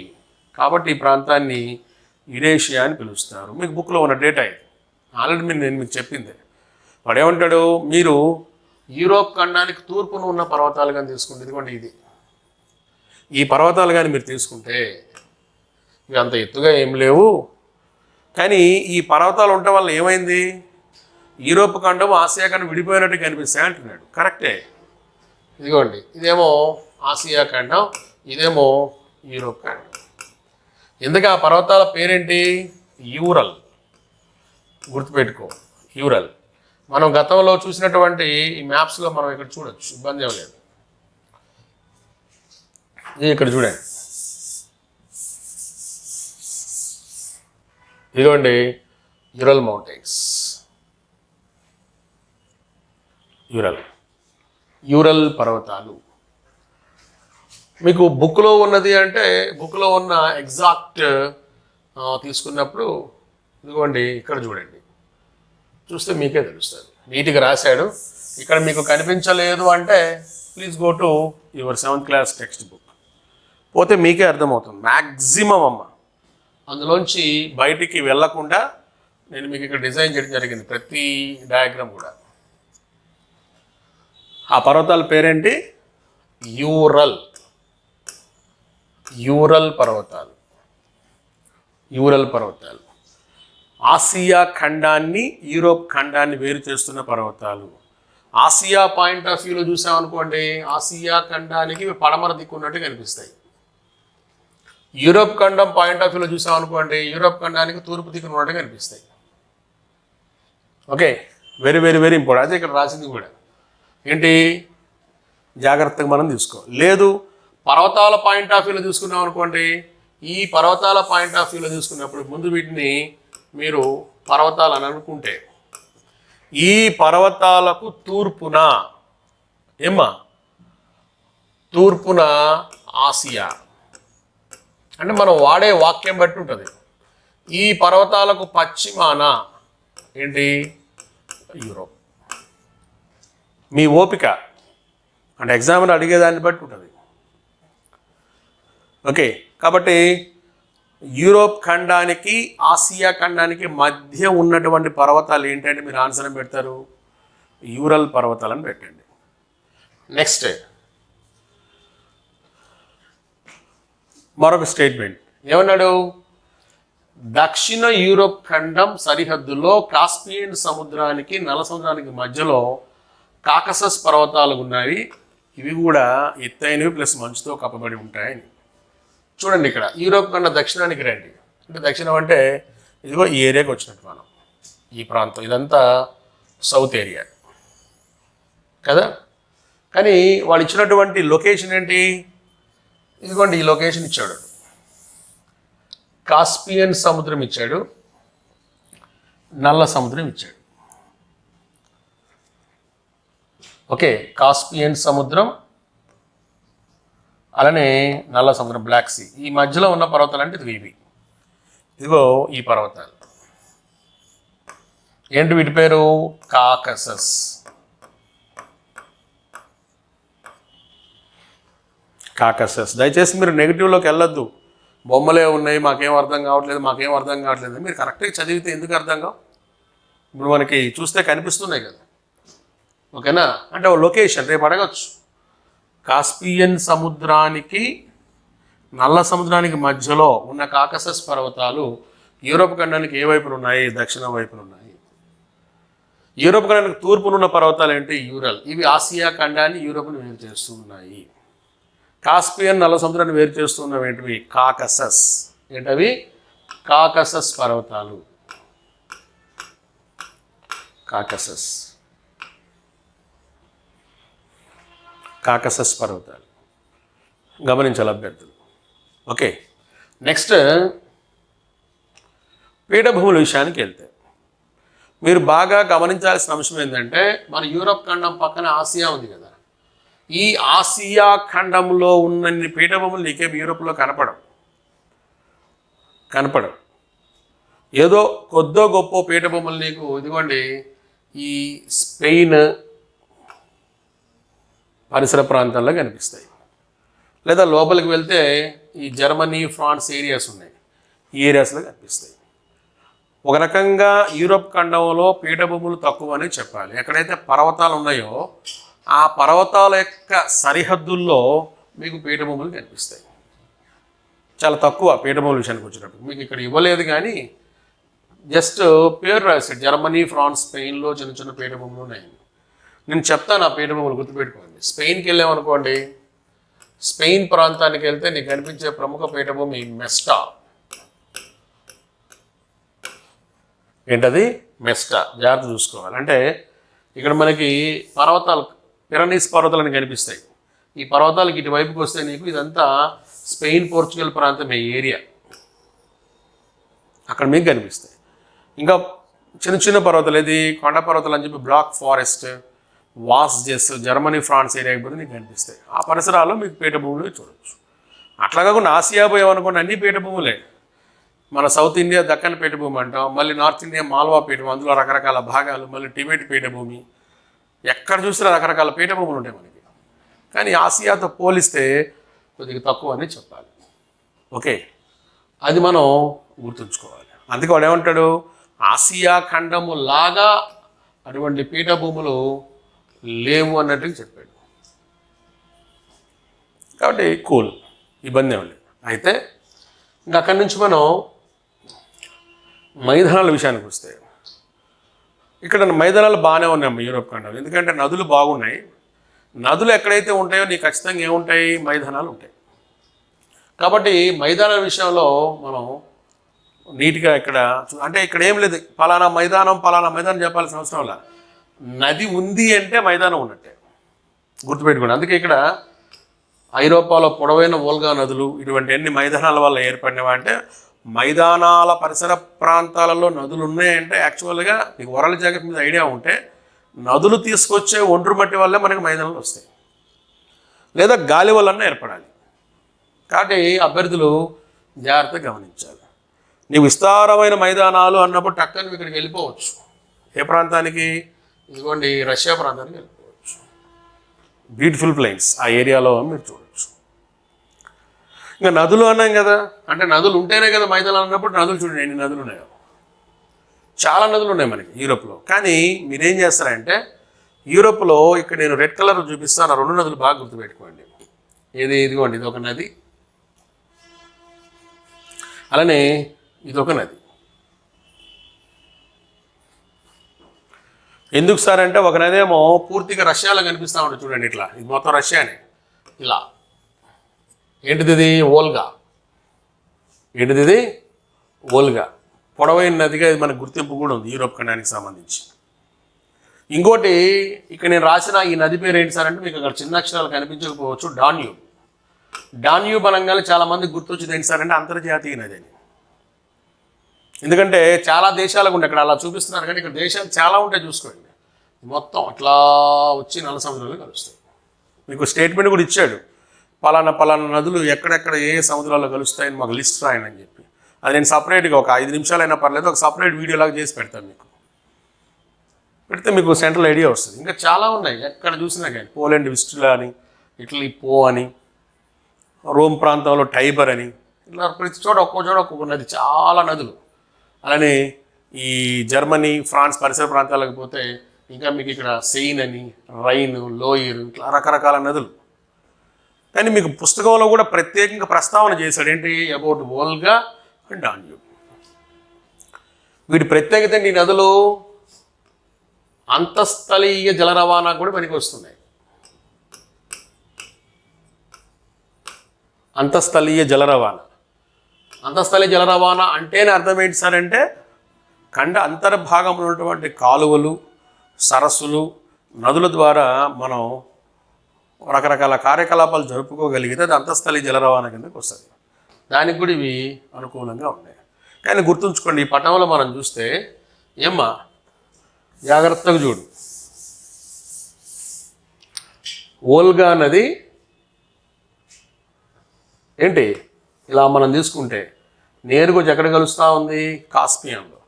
కాబట్టి ఈ ప్రాంతాన్ని యురేషియా అని పిలుస్తారు. మీకు బుక్లో ఉన్న డేటా ఇది ఆల్రెడీ నేను మీకు చెప్పింది. వాడు ఏమంటాడు, మీరు యూరోప్ ఖండానికి తూర్పున ఉన్న పర్వతాలు కానీ తీసుకుంటే, ఇదిగోండి ఇది ఈ పర్వతాలు కానీ మీరు తీసుకుంటే ఇవి అంత ఎత్తుగా ఏం లేవు, కానీ ఈ పర్వతాలు ఉండటం వల్ల ఏమైంది, యూరోప్ ఖండం ఆసియా ఖండం విడిపోయినట్టు కనిపిస్తాయి అంటున్నాడు. కరెక్టే. ఇదిగోండి ఇదేమో ఆసియా ఖండం, ఇదేమో యూరోప్ ఖండం. ఎందుకు ఆ పర్వతాల పేరేంటి? యూరల్. గుర్తుపెట్టుకో, యూరల్. మనం గతంలో చూసినటువంటి ఈ మ్యాప్స్లో మనం ఇక్కడ చూడొచ్చు, ఇబ్బంది ఏం లేదు. ఇది ఇక్కడ చూడండి, ఇదిగోండి యురల్ మౌంటైన్స్, యూరల్ పర్వతాలు. మీకు బుక్లో ఉన్నది అంటే బుక్లో ఉన్న ఎగ్జాక్ట్ తీసుకున్నప్పుడు ఇదిగోండి ఇక్కడ చూడండి, చూస్తే మీకే తెలుస్తుంది, నీట్గా రాశాడు. ఇక్కడ మీకు కనిపించలేదు అంటే please go to your 7th class text book, పోతే మీకే అర్థమవుతుంది. మ్యాక్సిమం అమ్మ అందులోంచి బయటికి వెళ్ళకుండా నేను మీకు ఇక్కడ డిజైన్ చేయడం జరిగింది, ప్రతి డయాగ్రామ్ కూడా. ఆ పర్వతాల పేరేంటి? యూరల్ పర్వతాలు. ఆసియా ఖండాన్ని యూరోప్ ఖండాన్ని వేరు చేస్తున్న పర్వతాలు. ఆసియా పాయింట్ ఆఫ్ వ్యూలో చూసామనుకోండి, ఆసియా ఖండానికి పడమర దిక్కున్నట్టు కనిపిస్తాయి. యూరోప్ ఖండం పాయింట్ ఆఫ్ వ్యూలో చూసామనుకోండి, యూరోప్ ఖండానికి తూర్పు దిక్కున ఉన్నట్టు కనిపిస్తాయి. Okay, very very very important. అదే ఇక్కడ రాసింది కూడా ఏంటి, జాగ్రత్తగా మనం తీసుకో. లేదు పర్వతాల పాయింట్ ఆఫ్ వ్యూలో చూసుకున్నాం అనుకోండి, ఈ పర్వతాల పాయింట్ ఆఫ్ వ్యూలో చూసుకున్నప్పుడు ముందు వీటిని మీరు పర్వతాలు అని అనుకుంటే, ఈ పర్వతాలకు తూర్పున తూర్పున ఆసియా అంటే మనం వాడే వాక్యం బట్టి ఉంటుంది. ఈ పర్వతాలకు పశ్చిమాన ఏంటి, యూరోప్. మీ ఓపిక అంటే ఎగ్జామ్లో అడిగేదాన్ని బట్టి ఉంటుంది. ఓకే, కాబట్టి యూరోప్ ఖండానికి ఆసియా ఖండానికి మధ్య ఉన్నటువంటి పర్వతాలు ఏంటంటే మీరు ఆన్సర్ పెడతారు, యూరల్ పర్వతాలను పెట్టండి. నెక్స్ట్ మరొక స్టేట్మెంట్ ఏమన్నాడు, దక్షిణ యూరోప్ ఖండం సరిహద్దులో కాస్పియన్ సముద్రానికి నల్ల సముద్రానికి మధ్యలో కాకసస్ పర్వతాలు ఉన్నాయి. ఇవి కూడా ఎత్తైనవి ప్లస్ మంచుతో కప్పబడి ఉంటాయని. చూడండి ఇక్కడ యూరోప్ ఖండ దక్షిణానికి రండి, అంటే దక్షిణం అంటే ఇదిగో ఈ ఏరియాకి వచ్చినట్టు మనం, ఈ ప్రాంతం ఇదంతా సౌత్ ఏరియా కదా. కానీ వాళ్ళు ఇచ్చినటువంటి లొకేషన్ ఏంటి, ఇదిగోండి ఈ లొకేషన్ ఇచ్చాడు, కాస్పియన్ సముద్రం ఇచ్చాడు, నల్ల సముద్రం ఇచ్చాడు. ఓకే, కాస్పియన్ సముద్రం అలానే నల్ల సముద్రం, బ్లాక్ సీ. ఈ మధ్యలో ఉన్న పర్వతాలు అంటే ఇదిగో ఈ పర్వతాలు ఏంటి, వీటి పేరు కాకసస్. దయచేసి మీరు నెగిటివ్లోకి వెళ్ళొద్దు, బొమ్మలే ఉన్నాయి మాకేం అర్థం కావట్లేదు. మీరు కరెక్ట్గా చదివితే ఎందుకు అర్థం కావు? ఇప్పుడు మనకి చూస్తే కనిపిస్తున్నాయి కదా, ఓకేనా. అంటే లొకేషన్ రేపు అడగచ్చు, కాస్పియన్ సముద్రానికి నల్ల సముద్రానికి మధ్యలో ఉన్న కాకసస్ పర్వతాలు యూరోప్ ఖండానికి ఏ వైపున ఉన్నాయి, దక్షిణ వైపున ఉన్నాయి. యూరోప్ ఖండానికి తూర్పునున్న పర్వతాలు ఏంటి, యూరల్. ఇవి ఆసియా ఖండాన్ని యూరోప్ని వేరు చేస్తూ ఉన్నాయి. కాస్పియన్ నల్ల సముద్రాన్ని వేరు చేస్తున్నవి ఏంటివి, కాకసస్. ఏంటవి, కాకసస్ పర్వతాలు. కాకసస్ పర్వతాలు గమనించాలి అభ్యర్థులు. ఓకే, నెక్స్ట్ పీఠభూముల విషయానికి వెళ్తే మీరు బాగా గమనించాల్సిన అంశం ఏంటంటే, మన యూరోప్ ఖండం పక్కన ఆసియా ఉంది కదా, ఈ ఆసియా ఖండంలో ఉన్నన్ని పీఠభూములు నీకేం యూరోప్లో కనపడవు. ఏదో కొద్దో గొప్ప పీఠభూములు నీకు ఇదిగోండి ఈ స్పెయిన్ పరిసర ప్రాంతాల్లో కనిపిస్తాయి, లేదా లోపలికి వెళ్తే ఈ జర్మనీ ఫ్రాన్స్ ఏరియాస్ ఉన్నాయి, ఈ ఏరియాస్లో కనిపిస్తాయి. ఒక రకంగా యూరోప్ ఖండంలో పీఠభూములు తక్కువ అని చెప్పాలి. ఎక్కడైతే పర్వతాలు ఉన్నాయో ఆ పర్వతాల యొక్క సరిహద్దుల్లో మీకు పీఠభూములు కనిపిస్తాయి. చాలా తక్కువ పీఠభూముల విషయానికి వచ్చినప్పుడు. మీకు ఇక్కడ ఇవ్వలేదు కానీ జస్ట్ పేరు రాశాడు, జర్మనీ ఫ్రాన్స్ స్పెయిన్లో చిన్న చిన్న పీఠభూములు ఉన్నాయి. నేను చెప్తాను ఆ పీఠభూములు గుర్తుపెట్టుకోండి. స్పెయిన్కి వెళ్ళామనుకోండి, స్పెయిన్ ప్రాంతానికి వెళ్తే నీకు కనిపించే ప్రముఖ పీఠభూమి మెస్టా. ఏంటది, మెస్టా. జాగ్రత్త చూసుకోవాలి. అంటే ఇక్కడ మనకి పర్వతాలు, పిరనీస్ పర్వతాలని కనిపిస్తాయి. ఈ పర్వతాలకు ఇటువైపుకి వస్తే నీకు ఇదంతా స్పెయిన్ పోర్చుగల్ ప్రాంతమే ఏరియా, అక్కడ మీకు కనిపిస్తాయి. ఇంకా చిన్న చిన్న పర్వతాలు, ఇది కొండ పర్వతాలు అని చెప్పి బ్లాక్ ఫారెస్ట్, వాస్జెస్, జర్మనీ, ఫ్రాన్స్ ఏరియాకి పోతే నీకు కనిపిస్తాయి. ఆ పరిసరాల్లో మీకు పీఠభూములు చూడవచ్చు. అట్లా కాకుండా ఆసియా పోయామనుకోండి అన్ని పీఠభూములే. మన సౌత్ ఇండియా దక్కన్ పీఠభూమి అంటాం, మళ్ళీ నార్త్ ఇండియా మాల్వా పీఠభూమి, అందులో రకరకాల భాగాలు, మళ్ళీ టిబెట్ పీఠభూమి, ఎక్కడ చూసినా రకరకాల పీఠభూములు ఉంటాయి మనకి. కానీ ఆసియాతో పోలిస్తే కొద్దిగా తక్కువ అని చెప్పాలి. ఓకే, అది మనం గుర్తుంచుకోవాలి. అందుకే వాడు ఏమంటాడు, ఆసియా ఖండము లాగా అటువంటి పీఠభూములు లేవు అన్నట్టుగా చెప్పాడు. కాబట్టి కూల్, ఇబ్బంది ఏమి లేదు. అయితే ఇంకా అక్కడి నుంచి మనం మైదానాల విషయానికి వస్తే, ఇక్కడ మైదానాలు బాగానే ఉన్నాయి యూరోప్ ఖండంలో, ఎందుకంటే నదులు బాగున్నాయి. నదులు ఎక్కడైతే ఉంటాయో నీకు ఖచ్చితంగా ఏముంటాయి, మైదానాలు ఉంటాయి. కాబట్టి మైదానాల విషయంలో మనం నీట్గా ఇక్కడ అంటే ఇక్కడ ఏం లేదు పలానా మైదానం చెప్పాల్సిన అవసరం లేదు. నది ఉంది అంటే మైదానం ఉన్నట్టే గుర్తుపెట్టుకోండి. అందుకే ఇక్కడ ఐరోపాలో పొడవైన వోల్గా నదులు ఇటువంటి అన్ని మైదానాల వల్ల ఏర్పడినవా అంటే, మైదానాల పరిసర ప్రాంతాలలో నదులు ఉన్నాయంటే యాక్చువల్గా నీకు వరల్డ్ జాగ్రత్త మీద ఐడియా ఉంటే నదులు తీసుకొచ్చే ఒండ్రు మట్టి వల్లే మనకి మైదానాలు వస్తాయి, లేదా గాలి వల్లనే ఏర్పడాలి. కాబట్టి అభ్యర్థులు జాగ్రత్తగా గమనించాలి. నీవు విస్తారమైన మైదానాలు అన్నప్పుడు టక్కని ఇక్కడికి వెళ్ళిపోవచ్చు. ఏ ప్రాంతానికి? ఇదిగోండి రష్యా ప్రాంతానికి వెళ్ళిపోవచ్చు. బ్యూటిఫుల్ ప్లెయిన్స్ ఆ ఏరియాలో మీరు చూడవచ్చు. ఇంకా నదులు అన్నాం కదా, అంటే నదులు ఉంటేనే కదా మైదానాలు అన్నప్పుడు నదులు చూడండి ఎన్ని నదులు ఉన్నాయో. చాలా నదులు ఉన్నాయి మనకి యూరోప్లో. కానీ మీరేం చేస్తారంటే యూరోప్లో ఇక్కడ నేను రెడ్ కలర్ చూపిస్తాను, ఆ రెండు నదులు బాగా గుర్తుపెట్టుకోండి. ఇదిగోండి ఇది ఒక నది, అలానే ఇదొక నది. ఎందుకు సార్ అంటే ఒక నది ఏమో పూర్తిగా రష్యాలో కనిపిస్తూ ఉంటుంది చూడండి, ఇట్లా ఇది మొత్తం రష్యానే. ఇలా ఏంటిది ఇది? వోల్గా. ఏంటిది ఇది? వోల్గా. పొడవైన నదిగా ఇది మనకు గుర్తింపు కూడా ఉంది యూరోప్ ఖండానికి సంబంధించి. ఇంకోటి ఇక్కడ నేను రాసిన ఈ నది పేరు ఏంటి సార్ అంటే మీకు అక్కడ చిన్న అక్షరాలు కనిపించకపోవచ్చు, డాన్యూబ్. డాన్యూబ్ అనగానే చాలామంది గుర్తొచ్చింది ఏంటి సార్ అంటే అంతర్జాతీయ నది అని. ఎందుకంటే చాలా దేశాలకు ఉంటాయి, ఇక్కడ అలా చూపిస్తున్నారు కానీ ఇక్కడ దేశాలు చాలా ఉంటాయి చూసుకోండి. మొత్తం అట్లా వచ్చి నల్ల సముద్రాలు కలుస్తాయి. మీకు స్టేట్మెంట్ కూడా ఇచ్చాడు, పలానా నదులు ఎక్కడెక్కడ ఏ సముద్రాల్లో కలుస్తాయని మాకు లిస్ట్ రాయని అని చెప్పి. అది నేను సపరేట్గా ఒక 5 నిమిషాలైనా పర్లేదు ఒక సపరేట్ వీడియోలాగా చేసి పెడతాను. మీకు పెడితే మీకు సెంట్రల్ ఐడియా వస్తుంది. ఇంకా చాలా ఉన్నాయి ఎక్కడ చూసినా కానీ, పోలాండ్ విస్టులా అని, ఇటలీ పో అని, రోమ్ ప్రాంతంలో టైబర్ అని, ఇట్లా ప్రతి చోట ఒక్కొక్క నది, చాలా నదులు. అలానే ఈ జర్మనీ, ఫ్రాన్స్ పరిసర ప్రాంతాలకు పోతే ఇంకా మీకు ఇక్కడ సెయిన్ అని, రైన్, లోయిర్, ఇట్లా రకరకాల నదులు. కానీ మీకు పుస్తకంలో కూడా ప్రత్యేకంగా ప్రస్తావన చేశాడు ఏంటి, అబౌట్ వోల్గా అండ్ డాన్యూబ్. వీటి ప్రత్యేకత ఈ నదులు అంతఃస్థలీయ జల రవాణా కూడా పనికి వస్తున్నాయి. అంతఃస్థలీయ జల రవాణా. అంతఃస్థలీయ జల రవాణా అంటేనే అర్థం ఏంటి సార్ అంటే, ఖండ అంతర్భాగంలో ఉన్నటువంటి కాలువలు, సరస్సులు, నదుల ద్వారా మనం రకరకాల కార్యకలాపాలు జరుపుకోగలిగితే అది అంతఃస్థలీయ జల రవాణా కిందకి వస్తుంది. దానికి కూడా ఇవి అనుకూలంగా ఉన్నాయి. కానీ గుర్తుంచుకోండి, ఈ పటంలో మనం చూస్తే ఏమ్మా జాగ్రత్తగా చూడు, వోల్గా నది ఏంటి ఇలా మనం తీసుకుంటే నేరుగా ఎక్కడ కలుస్తూ ఉంది, కాస్పియన్లో.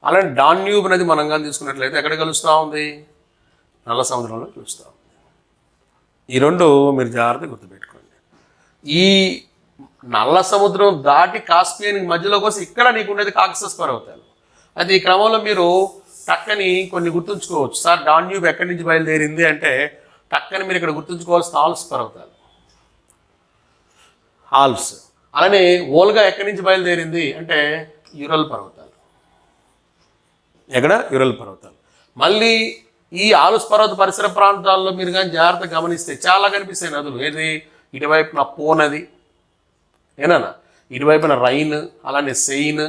అలాంటి డాన్యూబ్ నది మనం కానీ తీసుకున్నట్లయితే ఎక్కడ కలుస్తూ ఉంది, నల్ల సముద్రంలో కలుస్తూ ఉంది. ఈ రెండు మీరు జాగ్రత్తగా గుర్తుపెట్టుకోండి. ఈ నల్ల సముద్రం దాటి కాస్పియన్ మధ్యలోకి వస్తే ఇక్కడ నీకు ఉండేది కాకసస్ పర్వతాలు. అది ఈ క్రమంలో మీరు టక్కని కొన్ని గుర్తుంచుకోవచ్చు. సార్ డాన్యూబ్ ఎక్కడి నుంచి బయలుదేరింది అంటే టక్కని మీరు ఇక్కడ గుర్తుంచుకోవాల్సిన ఆల్ప్స్ పర్వతాలు, ఆల్ప్స్. అలానే వోల్గా ఎక్కడి నుంచి బయలుదేరింది అంటే యురల్ పర్వతాలు. ఎక్కడ? యురల్ పర్వతాలు. మళ్ళీ ఈ ఆల్ప్స్ పర్వత పరిసర ప్రాంతాల్లో మీరు కానీ జాగ్రత్తగా గమనిస్తే చాలా కనిపిస్తాయి నదులు. ఏది? ఇటువైపున పో నది, ఏనా, ఇటువైపున రైన్, అలానే సెయిన్,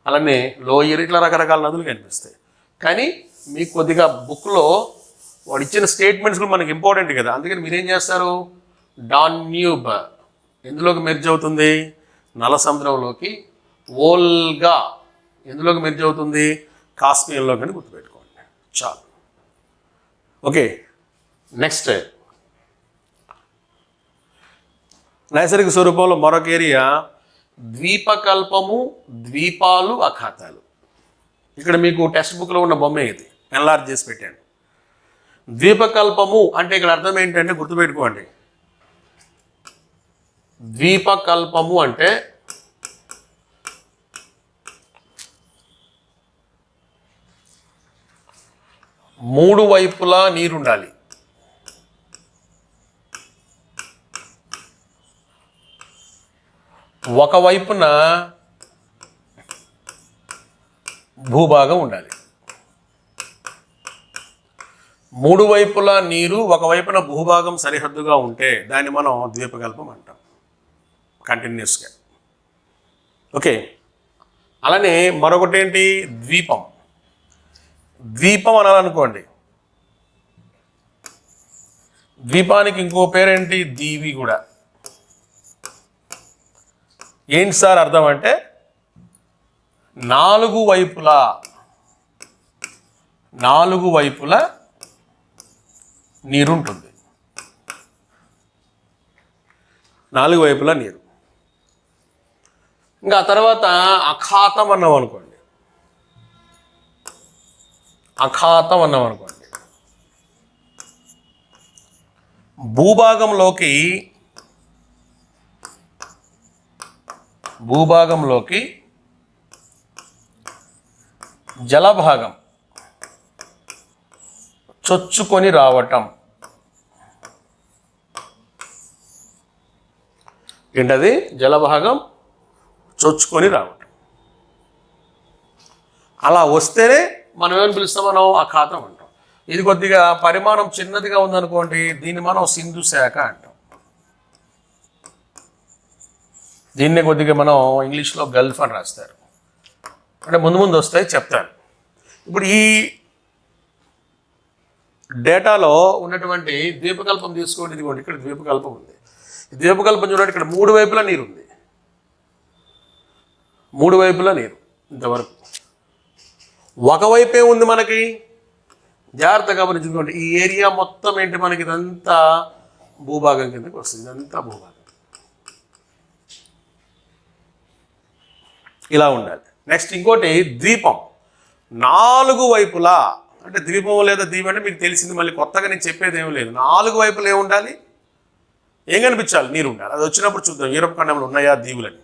అలానే లోయర్, ఇట్లా రకరకాల నదులు కనిపిస్తాయి. కానీ మీకు కొద్దిగా బుక్లో వాడు ఇచ్చిన స్టేట్మెంట్స్ కూడా మనకి ఇంపార్టెంట్ కదా, అందుకని మీరేం చేస్తారు, డాన్యూబ్ ఎందులోకి మెర్జ్ అవుతుంది, నల సముద్రంలోకి. వోల్గా ఎందులోకి మెర్జ్ అవుతుంది, కాస్పియన్లోకి అని గుర్తుపెట్టుకోండి చాలు. ఓకే, నెక్స్ట్ నైసర్గిక స్వరూపంలో మరొక ఏరియా ద్వీపకల్పము, ద్వీపాలు, అఖాతాలు. ఇక్కడ మీకు టెక్స్ట్ బుక్లో ఉన్న బొమ్మే ఇది, ఎన్లార్జ్ చేసి పెట్టాను. ద్వీపకల్పము అంటే ఇక్కడ అర్థం ఏంటంటే గుర్తుపెట్టుకోండి, ద్వీపకల్పము అంటే మూడు వైపులా నీరుండాలి. ఒకవైపున భూభాగం ఉండాలి. మూడు వైపులా నీరు, ఒకవైపున భూభాగం సరిహద్దుగా ఉంటే దాన్ని మనం ద్వీపకల్పం అంటాం కంటిన్యూస్గా. ఓకే, అలానే మరొకటి ఏంటి, ద్వీపం. ద్వీపం అనాలనుకోండి, ద్వీపానికి ఇంకో పేరేంటి, దీవి కూడా. ఏంటి సార్ అర్థం అంటే నాలుగు వైపులా నీరుంటుంది. నాలుగు వైపులా నీరు. ఇంకా తర్వాత అఖాతం అన్నాం అనుకోండి, భూభాగంలోకి జలభాగం చొచ్చుకొని రావటం. ఏంటది, జలభాగం చొచ్చుకొని రావటం. అలా వస్తేనే మనం ఏమని పిలుస్తాం, మనం అఖాతం అంటాం. ఇది కొద్దిగా పరిమాణం చిన్నదిగా ఉందనుకోండి, దీన్ని మనం సింధు శాఖ అంటాం. దీన్నే కొద్దిగా మనం ఇంగ్లీష్లో గల్ఫ్ అని రాస్తారు. అంటే ముందు ముందు వస్తాయి చెప్తాను. ఇప్పుడు ఈ డేటాలో ఉన్నటువంటి ద్వీపకల్పం తీసుకోండి, ఇదిగోండి ఇక్కడ ద్వీపకల్పం ఉంది. ఈ ద్వీపకల్పం చూడండి, ఇక్కడ మూడు వైపులా నీరు ఉంది, మూడు వైపులా నీరు. ఇంతవరకు ఒకవైపే ఉంది మనకి, జాగ్రత్తగా గమనించుకోండి. ఈ ఏరియా మొత్తం ఏంటి మనకి, ఇదంతా భూభాగం కిందకి వస్తుంది, ఇదంతా భూభాగం. ఇలా ఉండాలి. నెక్స్ట్ ఇంకోటి ద్వీపం, నాలుగు వైపులా. అంటే ద్వీపం లేదా ద్వీపం అంటే మీకు తెలిసింది, మళ్ళీ కొత్తగా నేను చెప్పేది ఏమీ లేదు. నాలుగు వైపులు ఏముండాలి, ఏం కనిపించాలి, నీరు ఉండాలి. అది వచ్చినప్పుడు చూద్దాం యూరప్ ఖండంలో ఉన్నాయా దీవులని.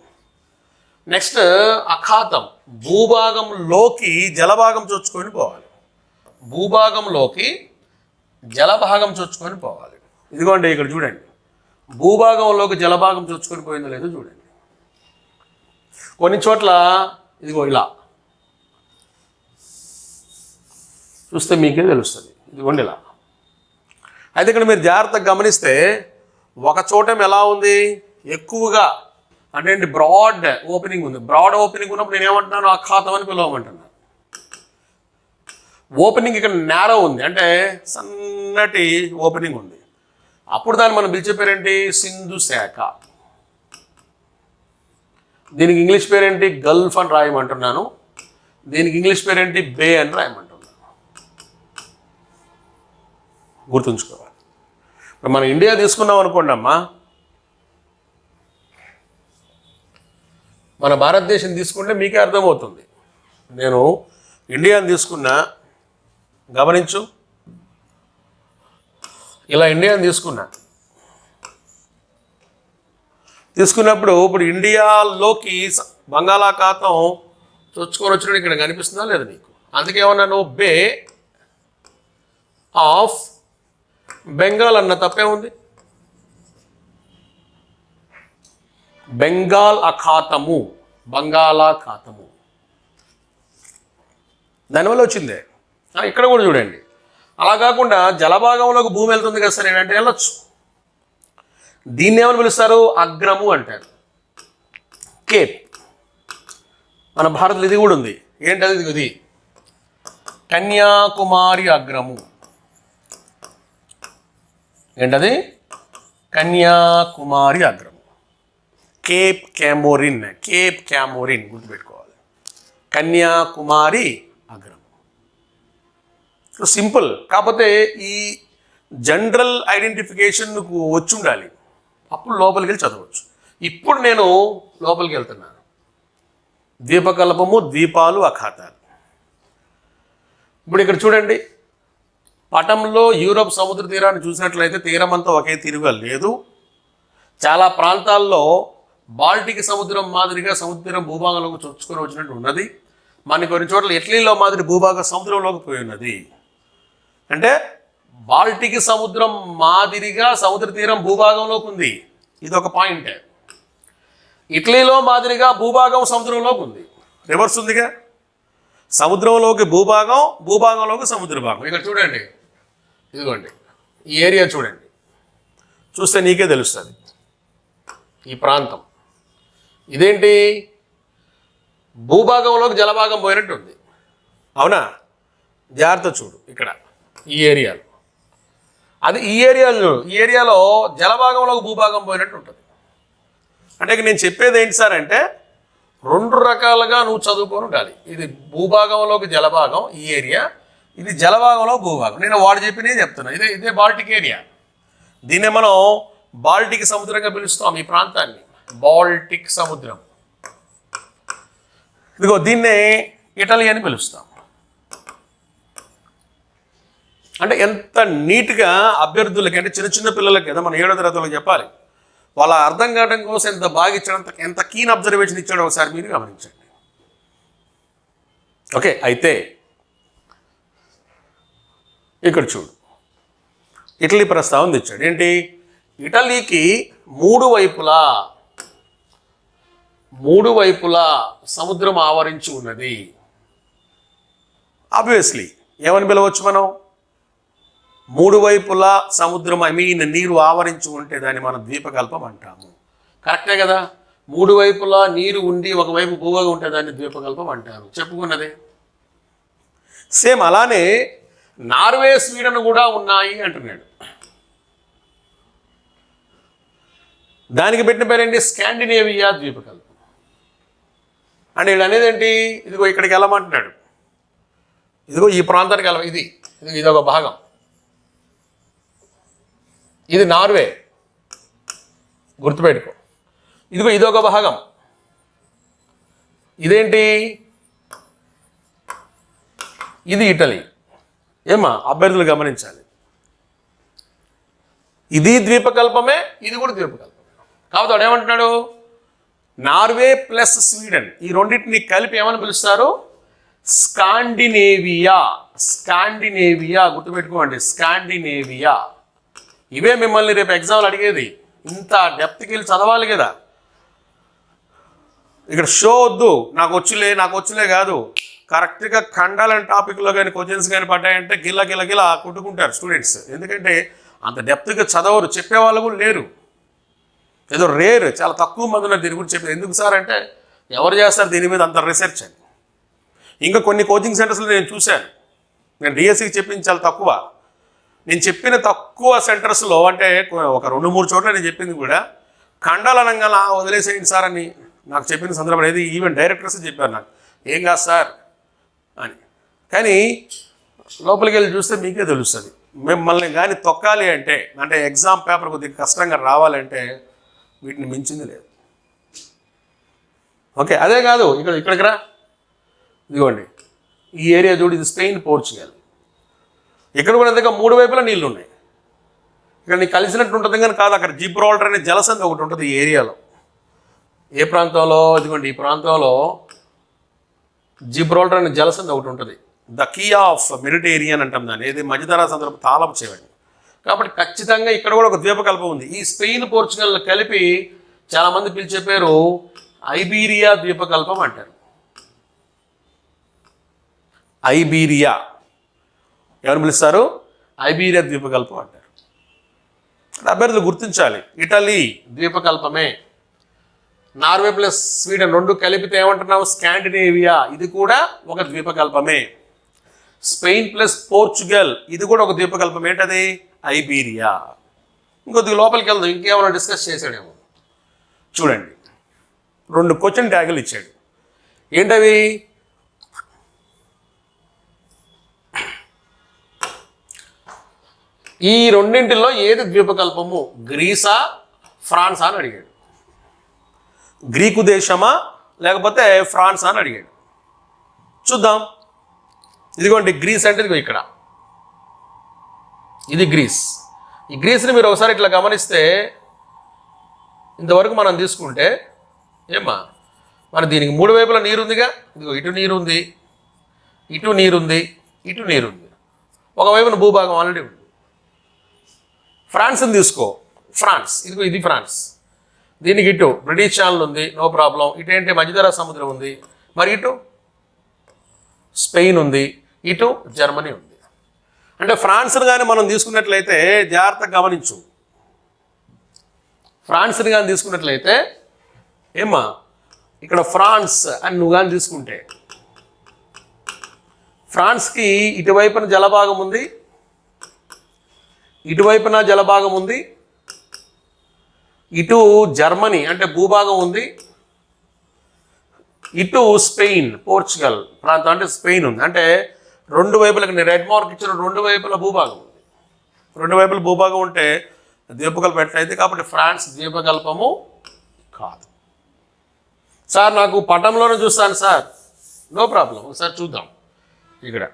నెక్స్ట్ అఖాతం, భూభాగంలోకి జలభాగం చొచ్చుకొని పోవాలి. భూభాగంలోకి జలభాగం చొచ్చుకొని పోవాలి. ఇదిగోండి ఇక్కడ చూడండి, భూభాగంలోకి జలభాగం చొచ్చుకొని పోయిందో లేదో చూడండి. కొన్ని చోట్ల ఇదిగో ఇలా చూస్తే మీకే తెలుస్తుంది, ఇదిగోండి ఇలా. అయితే ఇక్కడ మీరు జాగ్రత్తగా గమనిస్తే ఒక చోట ఎలా ఉంది, ఎక్కువగా అంటే ఏంటి, బ్రాడ్ ఓపెనింగ్ ఉంది. బ్రాడ్ ఓపెనింగ్ ఉన్నప్పుడు నేను ఏమంటున్నాను, అఖాతం అని పిలవమంటున్నాను. ఓపెనింగ్ ఇక్కడ నేరో ఉంది, అంటే సన్నటి ఓపెనింగ్ ఉంది. అప్పుడు దాన్ని మనం పిలిచే పేరేంటి, సింధు శాఖ. దీనికి ఇంగ్లీష్ పేరేంటి, గల్ఫ్ అని రాయమంటున్నాను. దీనికి ఇంగ్లీష్ పేరేంటి, బే అని రాయమంటున్నాను. గుర్తుంచుకోవాలి. ఇప్పుడు మనం ఇండియా తీసుకున్నాం అనుకోండి అమ్మా, మన భారతదేశం తీసుకుంటే మీకే అర్థమవుతుంది. నేను ఇండియాని తీసుకున్నా, గమనించు, ఇలా ఇండియాని తీసుకున్నప్పుడు ఇప్పుడు ఇండియాలోకి బంగాళాఖాతం చొచ్చుకొని వచ్చినట్టు ఇక్కడ కనిపిస్తుందా లేదా నీకు? అందుకేమన్నాను, బే ఆఫ్ బెంగాల్ అన్న, తప్పే ఉంది. బెంగాల్ అఖాతము, బంగాళాఖాతము, దానివల్ల వచ్చిందే. ఇక్కడ కూడా చూడండి. అలా కాకుండా జలభాగంలోకి భూమి వెళ్తుంది కదా సార్, ఏంటంటే వెళ్ళొచ్చు. దీన్ని ఏమని పిలుస్తారు, అగ్రము అంటారు. కేప్, మన భారత్లో ఇది కూడా ఉంది. ఏంటది, ఇది కన్యాకుమారి అగ్రము. ఏంటది? కన్యాకుమారి అగ్రము. కేప్ క్యామోరిన్, కేప్ క్యామోరిన్ గుర్తుపెట్టుకోవాలి. కన్యాకుమారి అగ్రము. సింపుల్. కాకపోతే ఈ జనరల్ ఐడెంటిఫికేషన్కు వచ్చి ఉండాలి, అప్పుడు లోపలికి వెళ్ళి చదవచ్చు. ఇప్పుడు నేను లోపలికి వెళ్తున్నాను. ద్వీపకల్పము, ద్వీపాలు, అఖాతాలు. ఇప్పుడు ఇక్కడ చూడండి, పటంలో యూరోప్ సముద్ర తీరాన్ని చూసినట్లయితే తీరం అంతా ఒకే తీరుగా లేదు. చాలా ప్రాంతాల్లో బాల్టిక్ సముద్రం మాదిరిగా సముద్రం భూభాగంలోకి చొచ్చుకొని వచ్చినట్టు ఉన్నది. మన కొన్ని చోట్ల ఇటలీలో మాదిరి భూభాగం సముద్రంలోకి పోయి ఉన్నది. అంటే బాల్టిక్ సముద్రం మాదిరిగా సముద్ర తీరం భూభాగంలోకి ఉంది. ఇది ఒక పాయింట్. ఇటలీలో మాదిరిగా భూభాగం సముద్రంలోకి ఉంది. రివర్స్ ఉందిగా, సముద్రంలోకి భూభాగం, భూభాగంలోకి సముద్ర భాగం. ఇక్కడ చూడండి, ఇదిగోండి ఈ ఏరియా చూడండి, చూస్తే నీకే తెలుస్తుంది ఈ ప్రాంతం. ఇదేంటి? భూభాగంలోకి జలభాగం పోయినట్టు ఉంది, అవునా? జాగ్రత్త చూడు ఇక్కడ ఈ ఏరియాలో. అది ఈ ఏరియాలో జలభాగంలోకి భూభాగం పోయినట్టు ఉంటుంది. అంటే నేను చెప్పేది ఏంటి సార్ అంటే, రెండు రకాలుగా నువ్వు చదువుకొని ఉండాలి. ఇది భూభాగంలోకి జలభాగం ఈ ఏరియా, ఇది జలభాగంలో భూభాగం. నేను వాడు చెప్పినే చెప్తున్నా. ఇదే బాల్టిక్ ఏరియా. దీన్నే మనం బాల్టిక్ సముద్రంగా పిలుస్తాం ఈ ప్రాంతాన్ని, బాల్టిక్ సముద్రం. ఇదిగో దీన్నే ఇటలీ అని పిలుస్తాం. అంటే ఎంత నీట్గా అభ్యర్థులకి, అంటే చిన్న చిన్న పిల్లలకి కదా మన 7వ తరగతులకు చెప్పాలి, వాళ్ళ అర్థం కావడం కోసం ఎంత బాగా ఇచ్చాడంత, ఎంత కీన్ అబ్జర్వేషన్ ఇచ్చాడో ఒకసారి మీరు గమనించండి. ఓకే, అయితే ఇక్కడ చూడు, ఇటలీ ప్రస్తావన తెచ్చాడు. ఏంటి? ఇటలీకి మూడు వైపులా సముద్రం ఆవరించి ఉన్నది. ఆబ్వియస్లీ ఏమని పిలవచ్చు మనం? మూడు వైపులా సముద్రం, నీరు ఆవరించి ఉంటే దాన్ని మనం ద్వీపకల్పం అంటాము. కరెక్టే కదా? మూడు వైపులా నీరు ఉండి ఒకవైపు భూభాగం ఉంటే దాన్ని ద్వీపకల్పం అంటారు, చెప్పుకున్నదే. సేమ్ అలానే నార్వే, స్వీడన్ కూడా ఉన్నాయి అంటున్నాడు. దానికి పెట్టిన పేరేంటి? స్కాండినేవియా ద్వీపకల్పం. అంటే వీళ్ళు అనేది ఏంటి? ఇదిగో ఇక్కడికి వెళ్ళమంటున్నాడు, ఇదిగో ఈ ప్రాంతానికి వెళ్ళ, ఇదొక భాగం, ఇది నార్వే గుర్తుపెట్టుకో. ఇదిగో ఇదొక భాగం, ఇదేంటి? ఇది ఇటలీ. ఏమా అభ్యర్థులు గమనించాలి, ఇది ద్వీపకల్పమే, ఇది కూడా ద్వీపకల్పమే. కాబట్టి వాడు ఏమంటున్నాడు? నార్వే ప్లస్ స్వీడన్, ఈ రెండింటిని కలిపి ఏమని పిలుస్తారు? స్కాండినేవియా. స్కాండినేవియా గుర్తుపెట్టుకోండి, స్కాండినేవియా. ఇవే మిమ్మల్ని రేపు ఎగ్జామ్లు అడిగేది. ఇంత డెప్త్కి వెళ్ళి చదవాలి కదా. ఇక్కడ షో వద్దు, నాకు వచ్చులే కాదు. కరెక్ట్గా ఖండాలని టాపిక్లో కానీ క్వశ్చన్స్ కానీ పడ్డాయంటే గిల్ల కొట్టుకుంటారు స్టూడెంట్స్. ఎందుకంటే అంత డెప్త్గా చదవరు, చెప్పేవాళ్ళు కూడా లేరు. ఏదో రేర్, చాలా తక్కువ మంది ఉన్నారు దీని గురించి చెప్పేది. ఎందుకు సార్ అంటే, ఎవరు చేస్తారు దీని మీద అంత రీసెర్చ్ అని. ఇంకా కొన్ని కోచింగ్ సెంటర్స్లో నేను చూశాను, నేను డిఎస్సికి చెప్పింది చాలా తక్కువ. నేను చెప్పిన తక్కువ సెంటర్స్లో, అంటే ఒక 2-3 చోట్ల నేను చెప్పింది కూడా ఖండాలనంగా వదిలేసేయండి సార్ అని నాకు చెప్పిన సందర్భం అనేది. ఈవెన్ డైరెక్టర్స్ చెప్పారు నాకు, ఏం కాదు సార్ అని. కానీ లోపలికి వెళ్ళి చూస్తే మీకే తెలుస్తుంది. మిమ్మల్ని కానీ తొక్కాలి అంటే ఎగ్జామ్ పేపర్ కొద్దిగా కష్టంగా రావాలంటే వీటిని మించింది లేదు. ఓకే, అదే కాదు, ఇక్కడికి రా. ఇదిగోండి ఈ ఏరియా చూడు, ఇది స్పెయిన్, పోర్చుగల్. ఇక్కడ కూడా అంతగా మూడు వైపులా నీళ్ళు ఉన్నాయి. ఇక్కడ నీకు కలిసినట్టు ఉంటుంది కానీ కాదు. అక్కడ జిబ్రాల్టర్ అనే జలసంధి ఒకటి ఉంటుంది ఈ ఏరియాలో. ఏ ప్రాంతంలో? ఇదిగోండి ఈ ప్రాంతంలో జిబ్రాల్టర్ అనే జలసంధి ఒకటి ఉంటుంది. ద కీ ఆఫ్ మెడిటేరియన్ అంటాం దాన్ని. ఏది మధ్యధరా సందర్భం తాళపు చేయని. కాబట్టి ఖచ్చితంగా ఇక్కడ కూడా ఒక ద్వీపకల్పం ఉంది. ఈ స్పెయిన్, పోర్చుగల్ కలిపి చాలామంది పిలిచే పేరు ఐబీరియా ద్వీపకల్పం అంటారు. ఐబీరియా ఎవరు పిలుస్తారు? ఐబీరియా ద్వీపకల్పం అంటారు. అభ్యర్థులు గుర్తించాలి, ఇటలీ ద్వీపకల్పమే. నార్వే ప్లస్ స్వీడన్ రెండు కలిపితే ఏమంటున్నావు? స్కాండినేవియా, ఇది కూడా ఒక ద్వీపకల్పమే. స్పెయిన్ ప్లస్ పోర్చుగల్ ఇది కూడా ఒక ద్వీపకల్పం. ఏంటది? ఐబీరియా. ఇంకొద్దిగా లోపలికి వెళ్దాం, ఇంకేమైనా డిస్కస్ చేశాడేమో. చూడండి, 2 క్వశ్చన్ ట్యాగులు ఇచ్చాడు. ఏంటవి? ఈ రెండింటిలో ఏది ద్వీపకల్పము? గ్రీసా ఫ్రాన్సా అని అడిగాడు. గ్రీకు దేశమా లేకపోతే ఫ్రాన్స్ అని అడిగాడు. చూద్దాం. ఇదిగోండి గ్రీస్ అంటే ఇదిగో ఇక్కడ, ఇది గ్రీస్. ఈ గ్రీస్ని మీరు ఒకసారి ఇట్లా గమనిస్తే, ఇంతవరకు మనం తీసుకుంటే ఏమ్మా, మరి దీనికి 3 వైపుల నీరుందిగా. ఇదిగో ఇటు నీరుంది, ఇటు నీరుంది, ఇటు నీరుంది. ఒకవైపున భూభాగం ఆల్రెడీ ఉంది. ఫ్రాన్స్ని తీసుకో, ఫ్రాన్స్ ఇదిగో ఇది ఫ్రాన్స్. దీనికి ఇటు బ్రిటిష్ ఛానల్ ఉంది, నో ప్రాబ్లం. ఇటు ఏంటి? మధ్యధరా సముద్రం ఉంది. మరి ఇటు స్పెయిన్ ఉంది, ఇటు జర్మనీ ఉంది. అంటే ఫ్రాన్స్ని కానీ మనం తీసుకున్నట్లయితే జాగ్రత్తగా గమనించు. ఫ్రాన్స్ని కానీ తీసుకున్నట్లయితే ఏమ్మా, ఇక్కడ ఫ్రాన్స్ అని నువ్వు కానీ తీసుకుంటే, ఫ్రాన్స్కి ఇటువైపున జలభాగం ఉంది, ఇటువైపున జలభాగం ఉంది, ఇటు జర్మనీ అంటే భూభాగం ఉంది, ఇటు స్పెయిన్ పోర్చుగల్ ప్రాంతం అంటే స్పెయిన్ ఉంది. అంటే 2 వైపులకు రెడ్ మార్క్ ఇచ్చిన 2 వైపుల భూభాగం ఉంది. 2 వైపుల భూభాగం ఉంటే ద్వీపకల్పం ఎట్లయితే, కాబట్టి ఫ్రాన్స్ ద్వీపకల్పము కాదు. సార్ నాకు పటంలోనే చూస్తాను సార్, నో ప్రాబ్లం. ఒకసారి చూద్దాం. ఇక్కడ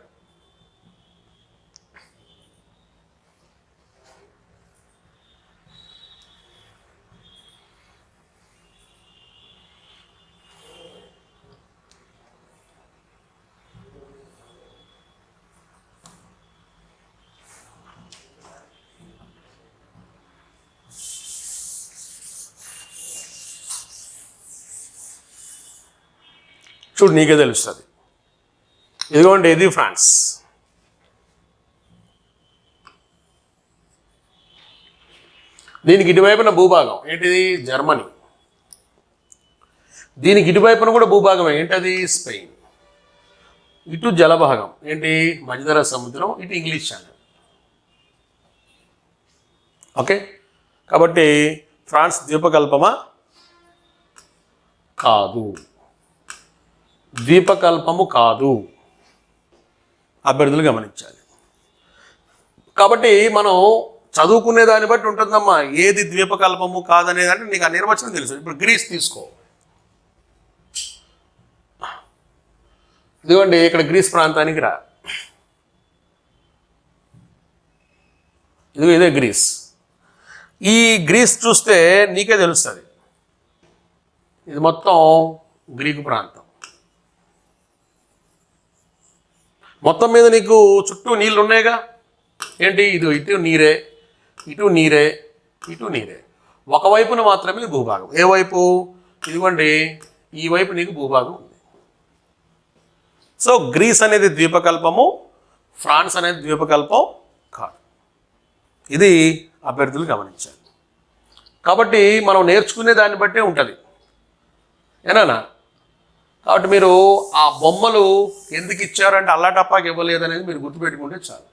చూడు, నీకే తెలుస్తుంది. ఇదిగోండి ఇది ఫ్రాన్స్, దీనికి ఇటువైపున భూభాగం ఏంటిది? జర్మనీ. దీనికి ఇటువైపున కూడా భూభాగమే, ఏంటది? స్పెయిన్. ఇటు జలభాగం ఏంటి? మధ్యధరా సముద్రం, ఇటు ఇంగ్లీష్ ఛానల్. ఓకే, కాబట్టి ఫ్రాన్స్ ద్వీపకల్పమా? కాదు, ద్వీపకల్పము కాదు. అభ్యర్థులు గమనించాలి. కాబట్టి మనం చదువుకునే దాన్ని బట్టి ఉంటుందమ్మా, ఏది ద్వీపకల్పము కాదనేదాన్ని నీకు ఆ నిర్వచనం తెలుసు. ఇప్పుడు గ్రీస్ తీసుకో, ఇదిగోండి ఇక్కడ గ్రీస్ ప్రాంతానికి రా, ఇదిగో ఇదే గ్రీస్. ఈ గ్రీస్ చూస్తే నీకే తెలుస్తుంది, ఇది మొత్తం గ్రీకు ప్రాంతం. మొత్తం మీద నీకు చుట్టూ నీళ్ళు ఉన్నాయిగా. ఏంటి? ఇది ఇటు నీరే, ఇటు నీరే, ఇటు నీరే. ఒకవైపున మాత్రమే భూభాగం. ఏ వైపు? ఇదిగోండి ఈ వైపు నీకు భూభాగం ఉంది. సో గ్రీస్ అనేది ద్వీపకల్పము, ఫ్రాన్స్ అనేది ద్వీపకల్పం కాదు. ఇది అభ్యర్థులు గమనించాలి. కాబట్టి మనం నేర్చుకునే దాన్ని బట్టే ఉంటుంది, ఏనా? కాబట్టి మీరు ఆ బొమ్మలు ఎందుకు ఇచ్చారంటే అల్లాటప్పాకి ఇవ్వలేదనేది మీరు గుర్తుపెట్టుకుంటే చాలు.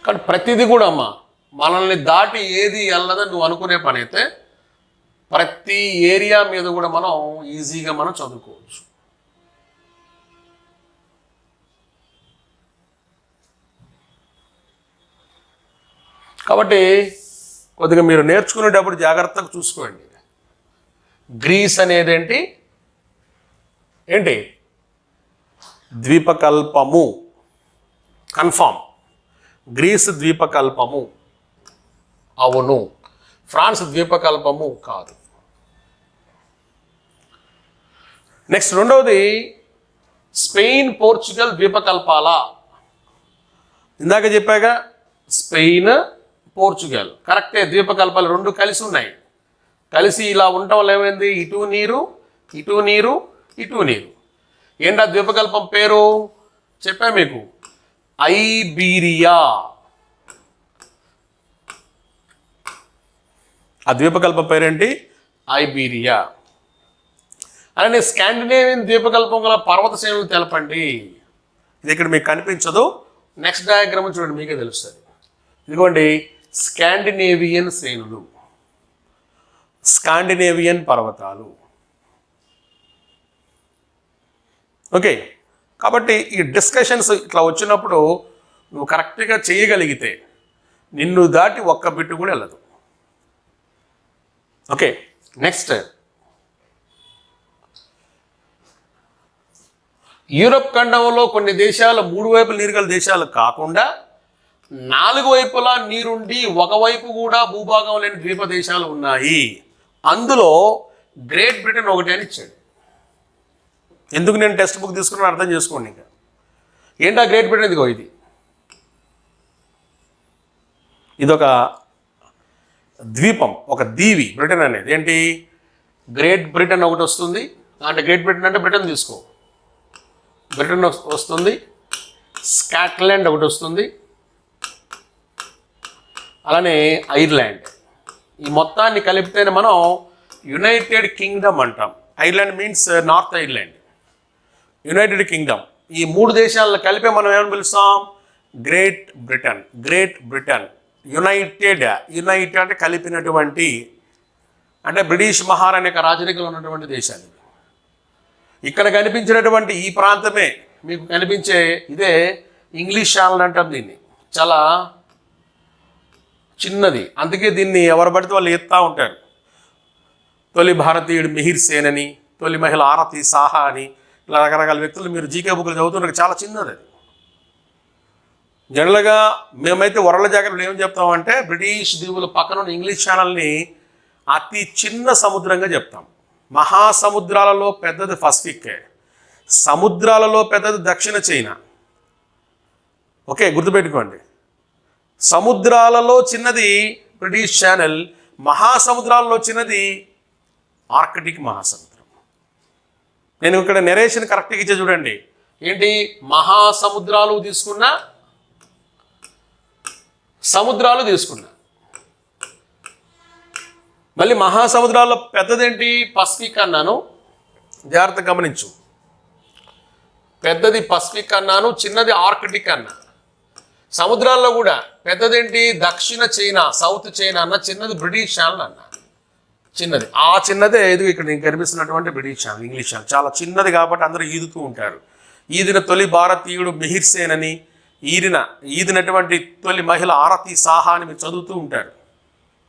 కానీ ప్రతిదీ కూడా అమ్మా మనల్ని దాటి ఏది వెళ్ళదని నువ్వు అనుకునే పని అయితే ప్రతి ఏరియా మీద కూడా మనం ఈజీగా మనం చదువుకోవచ్చు. కాబట్టి కొద్దిగా మీరు నేర్చుకునేటప్పుడు జాగ్రత్తగా చూసుకోండి. గ్రీస్ అనేది ఏంటి? ద్వీపకల్పము, కన్ఫామ్. గ్రీస్ ద్వీపకల్పము అవును, ఫ్రాన్స్ ద్వీపకల్పము కాదు. నెక్స్ట్ రెండవది, స్పెయిన్ పోర్చుగల్ ద్వీపకల్పాల. ఇందాక చెప్పాగా, స్పెయిన్ పోర్చుగల్ కరెక్టే, ద్వీపకల్పాలు 2 కలిసి ఉన్నాయి. కలిసి ఇలా ఉండటం వల్ల ఏమైంది? ఇటు నీరు, ఇటు నీరు, ఇటు నీరు. ఏంటా ద్వీపకల్పం పేరు? చెప్పా మీకు, ఐబీరియా. ఆ ద్వీపకల్పం పేరేంటి? ఐబీరియా. అలానే స్కాండినేవియన్ ద్వీపకల్పం గల పర్వత శ్రేణులు తెలపండి. ఇది ఇక్కడ మీకు కనిపించదు, నెక్స్ట్ డయాగ్రామ్ చూడండి మీకే తెలుస్తుంది. ఇదిగోండి స్కాండినేవియన్ శ్రేణులు, స్కాండినేవియన్ పర్వతాలు. ఓకే, కాబట్టి ఈ డిస్కషన్స్ ఇట్లా వచ్చినప్పుడు నువ్వు కరెక్ట్గా చేయగలిగితే నిన్ను దాటి ఒక్క బిట్టు కూడా వెళ్ళదు. ఓకే, నెక్స్ట్ యూరప్ ఖండంలో కొన్ని దేశాలు 3 వైపుల నీరు గల దేశాలు కాకుండా 4 వైపులా నీరుండి ఒకవైపు కూడా భూభాగం లేని ద్వీప దేశాలు ఉన్నాయి. అందులో గ్రేట్ బ్రిటన్ ఒకటి అని ఇచ్చాడు. ఎందుకు నేను టెక్స్ట్ బుక్ తీసుకున్నాను అర్థం చేసుకోండి. ఇంకా ఏంటా గ్రేట్ బ్రిటన్? ఇదిగో ఇదొక ద్వీపం, ఒక దీవి. బ్రిటన్ అనేది ఏంటి? గ్రేట్ బ్రిటన్ ఒకటి వస్తుంది. అంటే గ్రేట్ బ్రిటన్ అంటే బ్రిటన్ తీసుకో, బ్రిటన్ వస్తుంది. స్కాట్లాండ్ ఒకటి వస్తుంది, అలానే ఐర్లాండ్. ఈ మొత్తాన్ని కలిపితేనే మనం యునైటెడ్ కింగ్డమ్ అంటాం. Ireland means north Ireland, United Kingdom. ఈ 3 దేశాలను కలిపి మనం ఏమని పిలుస్తాం? Great Britain. Great Britain United అంటే కలిపినటువంటి, అంటే బ్రిటిష్ మహారాణి యొక్క రాజరికంలో ఉన్నటువంటి దేశాలు. ఇక్కడ కనిపించినటువంటి ఈ ప్రాంతమే మీకు కనిపించే ఇదే ఇంగ్లీష్ ఛానల్ అంటాం. దీన్ని చాలా చిన్నది, అందుకే దీన్ని ఎవరు పడితే వాళ్ళు ఎత్తా ఉంటారు. తొలి భారతీయుడు మిహిర్ సేన్ అని, తొలి మహిళ ఆరతి సాహా అని, ఇలా రకరకాల వ్యక్తులు మీరు జీకే బుక్లు చదువుతున్నారు. చాలా చిన్నది అది. జనరల్గా మేమైతే వరల్డ్ జాగ్రత్తలు ఏం చెప్తామంటే బ్రిటిష్ దీవుల పక్కన ఉన్న ఇంగ్లీష్ ఛానల్ని అతి చిన్న సముద్రంగా చెప్తాం. మహాసముద్రాలలో పెద్దది పసిఫిక్, సముద్రాలలో పెద్దది దక్షిణ చైనా. ఓకే, గుర్తుపెట్టుకోండి. సముద్రాలలో చిన్నది బ్రిటిష్ ఛానల్, మహాసముద్రాలలో చిన్నది ఆర్కిటిక్ మహాసముద్రం. నేను ఇక్కడ నెరేషన్ కరెక్ట్గా ఇచ్చే చూడండి. ఏంటి? మహాసముద్రాలు తీసుకున్నా, సముద్రాలు తీసుకున్నా. మళ్ళీ మహాసముద్రాల్లో పెద్దదేంటి? పసిఫిక్ అన్నాను, జాగ్రత్తగా గమనించు. పెద్దది పసిఫిక్ అన్నాను, చిన్నది ఆర్కిటిక్ అన్నా. సముద్రాల్లో కూడా పెద్దదేంటి? దక్షిణ చైనా, సౌత్ చైనా అన్న, చిన్నది బ్రిటిష్ ఛానల్ అన్న. చిన్నది ఆ చిన్నదే ఇది ఇక్కడ నీకు కనిపిస్తున్నటువంటి బ్రిటిష్ ఛానల్, ఇంగ్లీష్ ఛానల్. చాలా చిన్నది కాబట్టి అందరూ ఈదుతూ ఉంటారు. ఈదిన తొలి భారతీయుడు మిహిర్ సేన్ అని, ఈదినటువంటి తొలి మహిళ ఆరతి సాహా అని మీరు చదువుతూ ఉంటారు.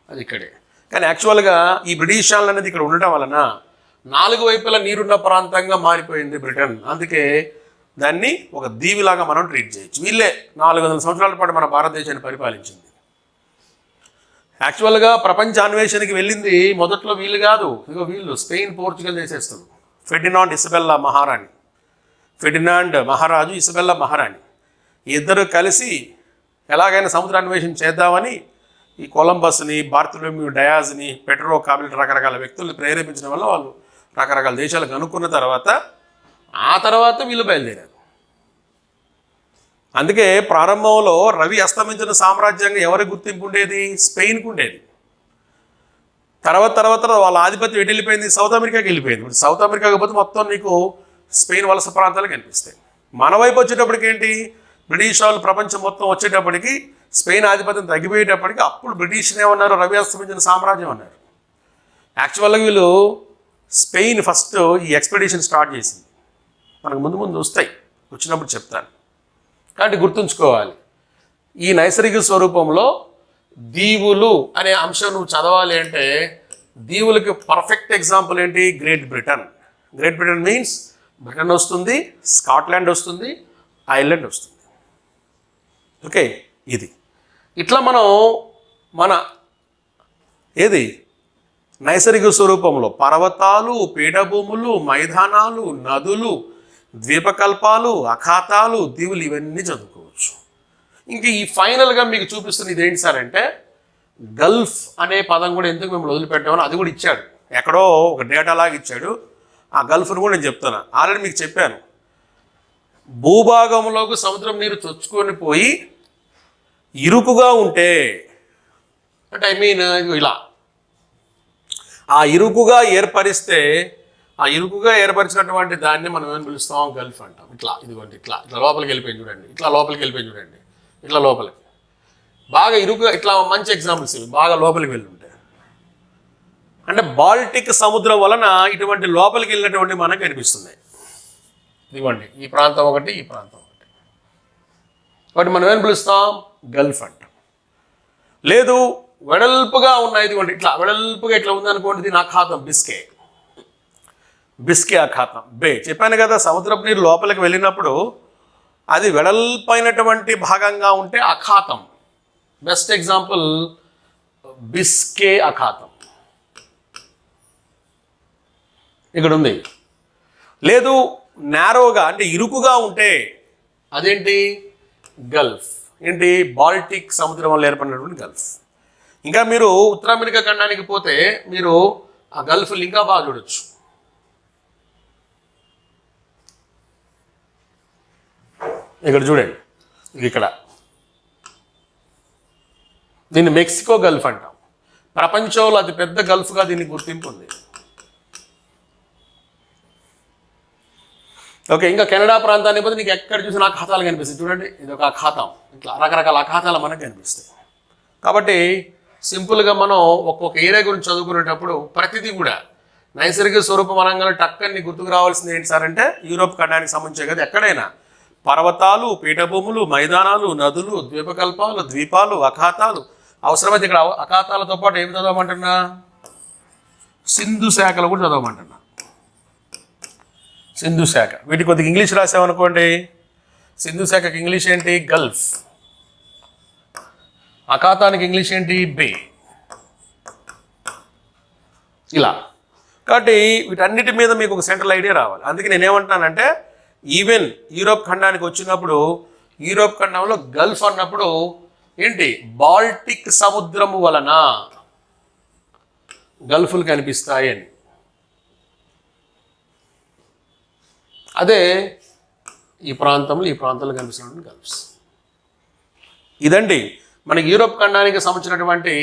అది ఇక్కడే. కానీ యాక్చువల్గా ఈ బ్రిటిష్ ఛానల్ అనేది ఇక్కడ ఉండటం వలన 4 వైపుల నీరున్న ప్రాంతంగా మారిపోయింది బ్రిటన్. అందుకే దాన్ని ఒక దీవిలాగా మనం ట్రీట్ చేయొచ్చు. వీళ్ళే 400 సంవత్సరాల పాటు మన భారతదేశాన్ని పరిపాలించింది. యాక్చువల్గా ప్రపంచ అన్వేషణకి వెళ్ళింది మొదట్లో వీళ్ళు కాదు. ఇదిగో వీళ్ళు స్పెయిన్, పోర్చుగల్ చేసేస్తారు. ఫెర్డినాండ్ ఇసబెల్లా మహారాణి, ఫెర్డినాండ్ మహారాజు, ఇసబెల్లా మహారాణి ఇద్దరు కలిసి ఎలాగైనా సముద్ర అన్వేషణ చేద్దామని ఈ కొలంబస్ని, బార్తలోమ్యూ డయాజ్ని, పెట్రో కాబిల్ రకరకాల వ్యక్తుల్ని ప్రేరేపించడం వల్ల వాళ్ళు రకరకాల దేశాలకు అనుకున్న తర్వాత ఆ తర్వాత వీళ్ళు బయలుదేరారు. అందుకే ప్రారంభంలో రవి అస్తమించిన సామ్రాజ్యంగా ఎవరి గుర్తింపు ఉండేది? స్పెయిన్కు ఉండేది. తర్వాత వాళ్ళ ఆధిపత్యం ఎటు వెళ్ళిపోయింది? సౌత్ అమెరికాకి వెళ్ళిపోయింది. ఇప్పుడు సౌత్ అమెరికా కాకపోతే మొత్తం నీకు స్పెయిన్ వలస ప్రాంతాలు కనిపిస్తాయి. మన వైపు వచ్చేటప్పటికి ఏంటి? బ్రిటిష్ వాళ్ళు ప్రపంచం మొత్తం వచ్చేటప్పటికి స్పెయిన్ ఆధిపత్యం తగ్గిపోయేటప్పటికి అప్పుడు బ్రిటిష్ని ఏమన్నారు? రవి అస్తమించిన సామ్రాజ్యం అన్నారు. యాక్చువల్గా వీళ్ళు స్పెయిన్ ఫస్ట్ ఈ ఎక్స్పెడిషన్ స్టార్ట్ చేసింది. మనకు ముందు వస్తాయి, వచ్చినప్పుడు చెప్తాను. కాబట్టి గుర్తుంచుకోవాలి, ఈ నైసర్గిక స్వరూపంలో దీవులు అనే అంశం నువ్వు చదవాలి అంటే దీవులకి పర్ఫెక్ట్ ఎగ్జాంపుల్ ఏంటి? Great Britain. Great Britain means Britain వస్తుంది, స్కాట్లాండ్ వస్తుంది, ఐర్లాండ్ వస్తుంది. ఓకే, ఇది ఇట్లా మనం మన ఏది నైసర్గిక స్వరూపంలో పర్వతాలు, పీఠభూములు, మైదానాలు, నదులు, ద్వీపకల్పాలు, అఖాతాలు, దీవులు ఇవన్నీ చదువుకోవచ్చు. ఇంక ఈ ఫైనల్గా మీకు చూపిస్తున్న ఇదేంటి సార్ అంటే గల్ఫ్ అనే పదం కూడా ఎందుకు మేము వదిలిపెట్టామని అది కూడా ఇచ్చాడు. ఎక్కడో ఒక డేటా లాగా ఇచ్చాడు. ఆ గల్ఫ్ను కూడా నేను చెప్తాను. ఆల్రెడీ మీకు చెప్పాను, భూభాగంలోకి సముద్రం నీరు చొచ్చుకొని పోయి ఇరుకుగా ఉంటే, అంటే ఇలా ఆ ఇరుకుగా ఏర్పరిచినటువంటి దాన్ని మనం ఏమని పిలుస్తాం? గల్ఫ్ అంటాం. ఇదిగోండి ఇట్లా లోపలికి వెళ్ళిపోయింది చూడండి, ఇట్లా లోపలికి బాగా ఇరుకుగా, ఇట్లా మంచి ఎగ్జాంపుల్స్ ఇవి. బాగా లోపలికి వెళ్ళి ఉంటే అంటే బాల్టిక్ సముద్రం వలన ఇటువంటి లోపలికి వెళ్ళినటువంటి మనకు కనిపిస్తుంది. ఇదిగోండి ఈ ప్రాంతం ఒకటి, ఈ ప్రాంతం ఒకటి, కాబట్టి మనం ఏం పిలుస్తాం? గల్ఫ్ అంటాం. లేదు వెడల్పుగా ఉన్నాయి, ఇదిగోండి వెడల్పుగా ఇట్లా ఉందనుకోండి, దీని అఖాతం బిస్కే అఖాతం. చెప్పాను కదా, సముద్రపు నీరు లోపలికి వెళ్ళినప్పుడు అది వెడల్పైనటువంటి భాగంగా ఉంటే అఖాతం. బెస్ట్ ఎగ్జాంపుల్ బిస్కే అఖాతం ఇక్కడ ఉంది. లేదు నారోగా అంటే ఇరుకుగా ఉంటే అదేంటి? గల్ఫ్. బాల్టిక్ సముద్రం వల్ల ఏర్పడినటువంటి గల్ఫ్. ఇంకా మీరు ఉత్తర అమెరికా ఖండానికి పోతే మీరు ఆ గల్ఫ్లు ఇంకా బాగా చూడొచ్చు. ఇక్కడ చూడండి, ఇక్కడ దీన్ని మెక్సికో గల్ఫ్ అంటాం. ప్రపంచంలో అతిపెద్ద గల్ఫ్గా దీనికి గుర్తింపు ఉంది. ఓకే, ఇంకా కెనడా ప్రాంతాన్ని పోతే నీకు ఎక్కడ చూసినా అఖాతాలు కనిపిస్తాయి. చూడండి, ఇది ఒక అఖాతం. ఇట్లా రకరకాల అఖాతాలు మనకు కనిపిస్తాయి. కాబట్టి సింపుల్గా మనం ఒక్కొక్క ఏరియా గురించి చదువుకునేటప్పుడు ప్రతిదీ కూడా నైసర్గిక స్వరూపం అనగానే టక్కని గుర్తుకు రావాల్సింది ఏంటి సార్ అంటే యూరోప్ ఖండానికి సంబంధించే కదా. ఎక్కడైనా పర్వతాలు, పీఠభూములు, మైదానాలు, నదులు, ద్వీపకల్పాలు, ద్వీపాలు, అఖాతాలు. అవసరమైతే ఇక్కడ అఖాతాలతో పాటు ఏం చదవమంటున్నా? సింధు శాఖలు కూడా చదవమంటున్నా. సింధు శాఖ. వీటికి కొద్దిగా ఇంగ్లీష్ రాసామనుకోండి, సింధు శాఖకి ఇంగ్లీష్ ఏంటి? గల్ఫ్. అఖాతానికి ఇంగ్లీష్ ఏంటి? బే. ఇలా. కాబట్టి వీటన్నిటి మీద మీకు ఒక సెంట్రల్ ఐడియా రావాలి. అందుకే నేనేమంటున్నానంటే ఈవెన్ యూరోప్ ఖండానికి వచ్చినప్పుడు యూరోప్ ఖండంలో గల్ఫ్ అన్నప్పుడు ఏంటి? బాల్టిక్ సముద్రము వలన గల్ఫ్లు కనిపిస్తాయి అని. అదే ఈ ప్రాంతంలో కనిపిస్తున్న గల్ఫ్స్. ఇదండి మనకి యూరోప్ ఖండానికి సంబంధించినటువంటి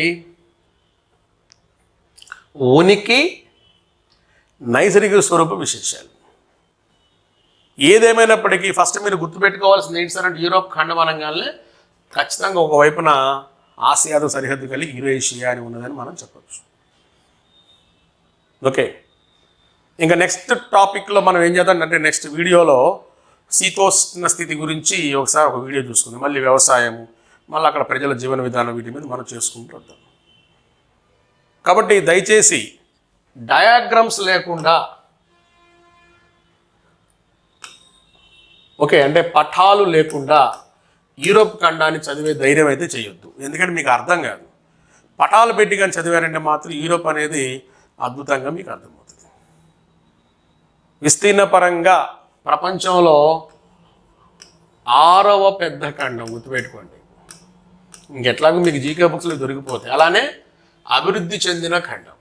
ఉనికి, నైసర్గిక స్వరూప విశేషాలు. ఏదేమైనప్పటికీ ఫస్ట్ మీరు గుర్తుపెట్టుకోవాల్సింది ఏంటి సార్ అంటే యూరోప్ ఖండం అనగానే ఖచ్చితంగా ఒకవైపున ఆసియాతో సరిహద్దు కలిగి యూరేషియా అని ఉన్నదని మనం చెప్పచ్చు. ఓకే, ఇంకా నెక్స్ట్ టాపిక్లో మనం ఏం చేద్దాం అంటే నెక్స్ట్ వీడియోలో శీతోష్ణ స్థితి గురించి ఒకసారి ఒక వీడియో చూసుకుందాం. మళ్ళీ వ్యవసాయము, మళ్ళీ అక్కడ ప్రజల జీవన విధానం, వీటి మీద మనం చేసుకుంటూ వద్దాం. కాబట్టి దయచేసి డయాగ్రామ్స్ లేకుండా, ఓకే అంటే పటాలు లేకుండా యూరోప్ ఖండాన్ని చదివే ధైర్యం అయితే చేయొద్దు. ఎందుకంటే మీకు అర్థం కాదు. పటాలు పెట్టి కానీ చదివారంటే మాత్రం యూరోప్ అనేది అద్భుతంగా మీకు అర్థమవుతుంది. విస్తీర్ణ పరంగా ప్రపంచంలో 6వ పెద్ద ఖండం, గుర్తుపెట్టుకోండి. ఇంకెట్లాగో మీకు జీకే బుక్స్లో దొరికిపోతాయి. అలానే అభివృద్ధి చెందిన ఖండం.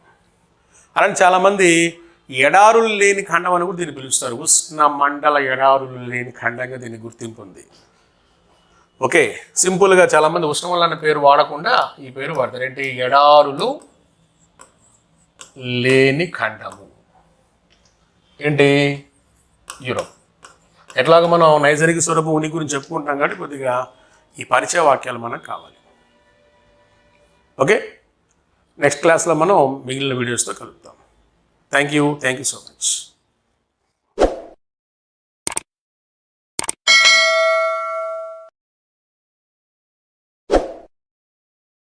అలానే చాలామంది ఎడారులు లేని ఖండం అని కూడా దీన్ని పిలుస్తారు. ఉష్ణ మండల ఎడారులు లేని ఖండంగా దీనికి గుర్తింపు ఉంది. ఓకే, సింపుల్గా చాలామంది ఉష్ణమండల అనే పేరు వాడకుండా ఈ పేరు వాడతారు. ఏంటి? ఎడారులు లేని ఖండము. ఏంటి? యూరోప్. ఎట్లాగో మనం నైసర్గిక స్వరూపం ఉనికి గురించి చెప్పుకుంటాం కాబట్టి కొద్దిగా ఈ పరిచయ వాక్యాలు మనకు కావాలి. ఓకే, నెక్స్ట్ క్లాస్లో మనం మిగిలిన వీడియోస్తో కలుద్దాం. Thank you so much.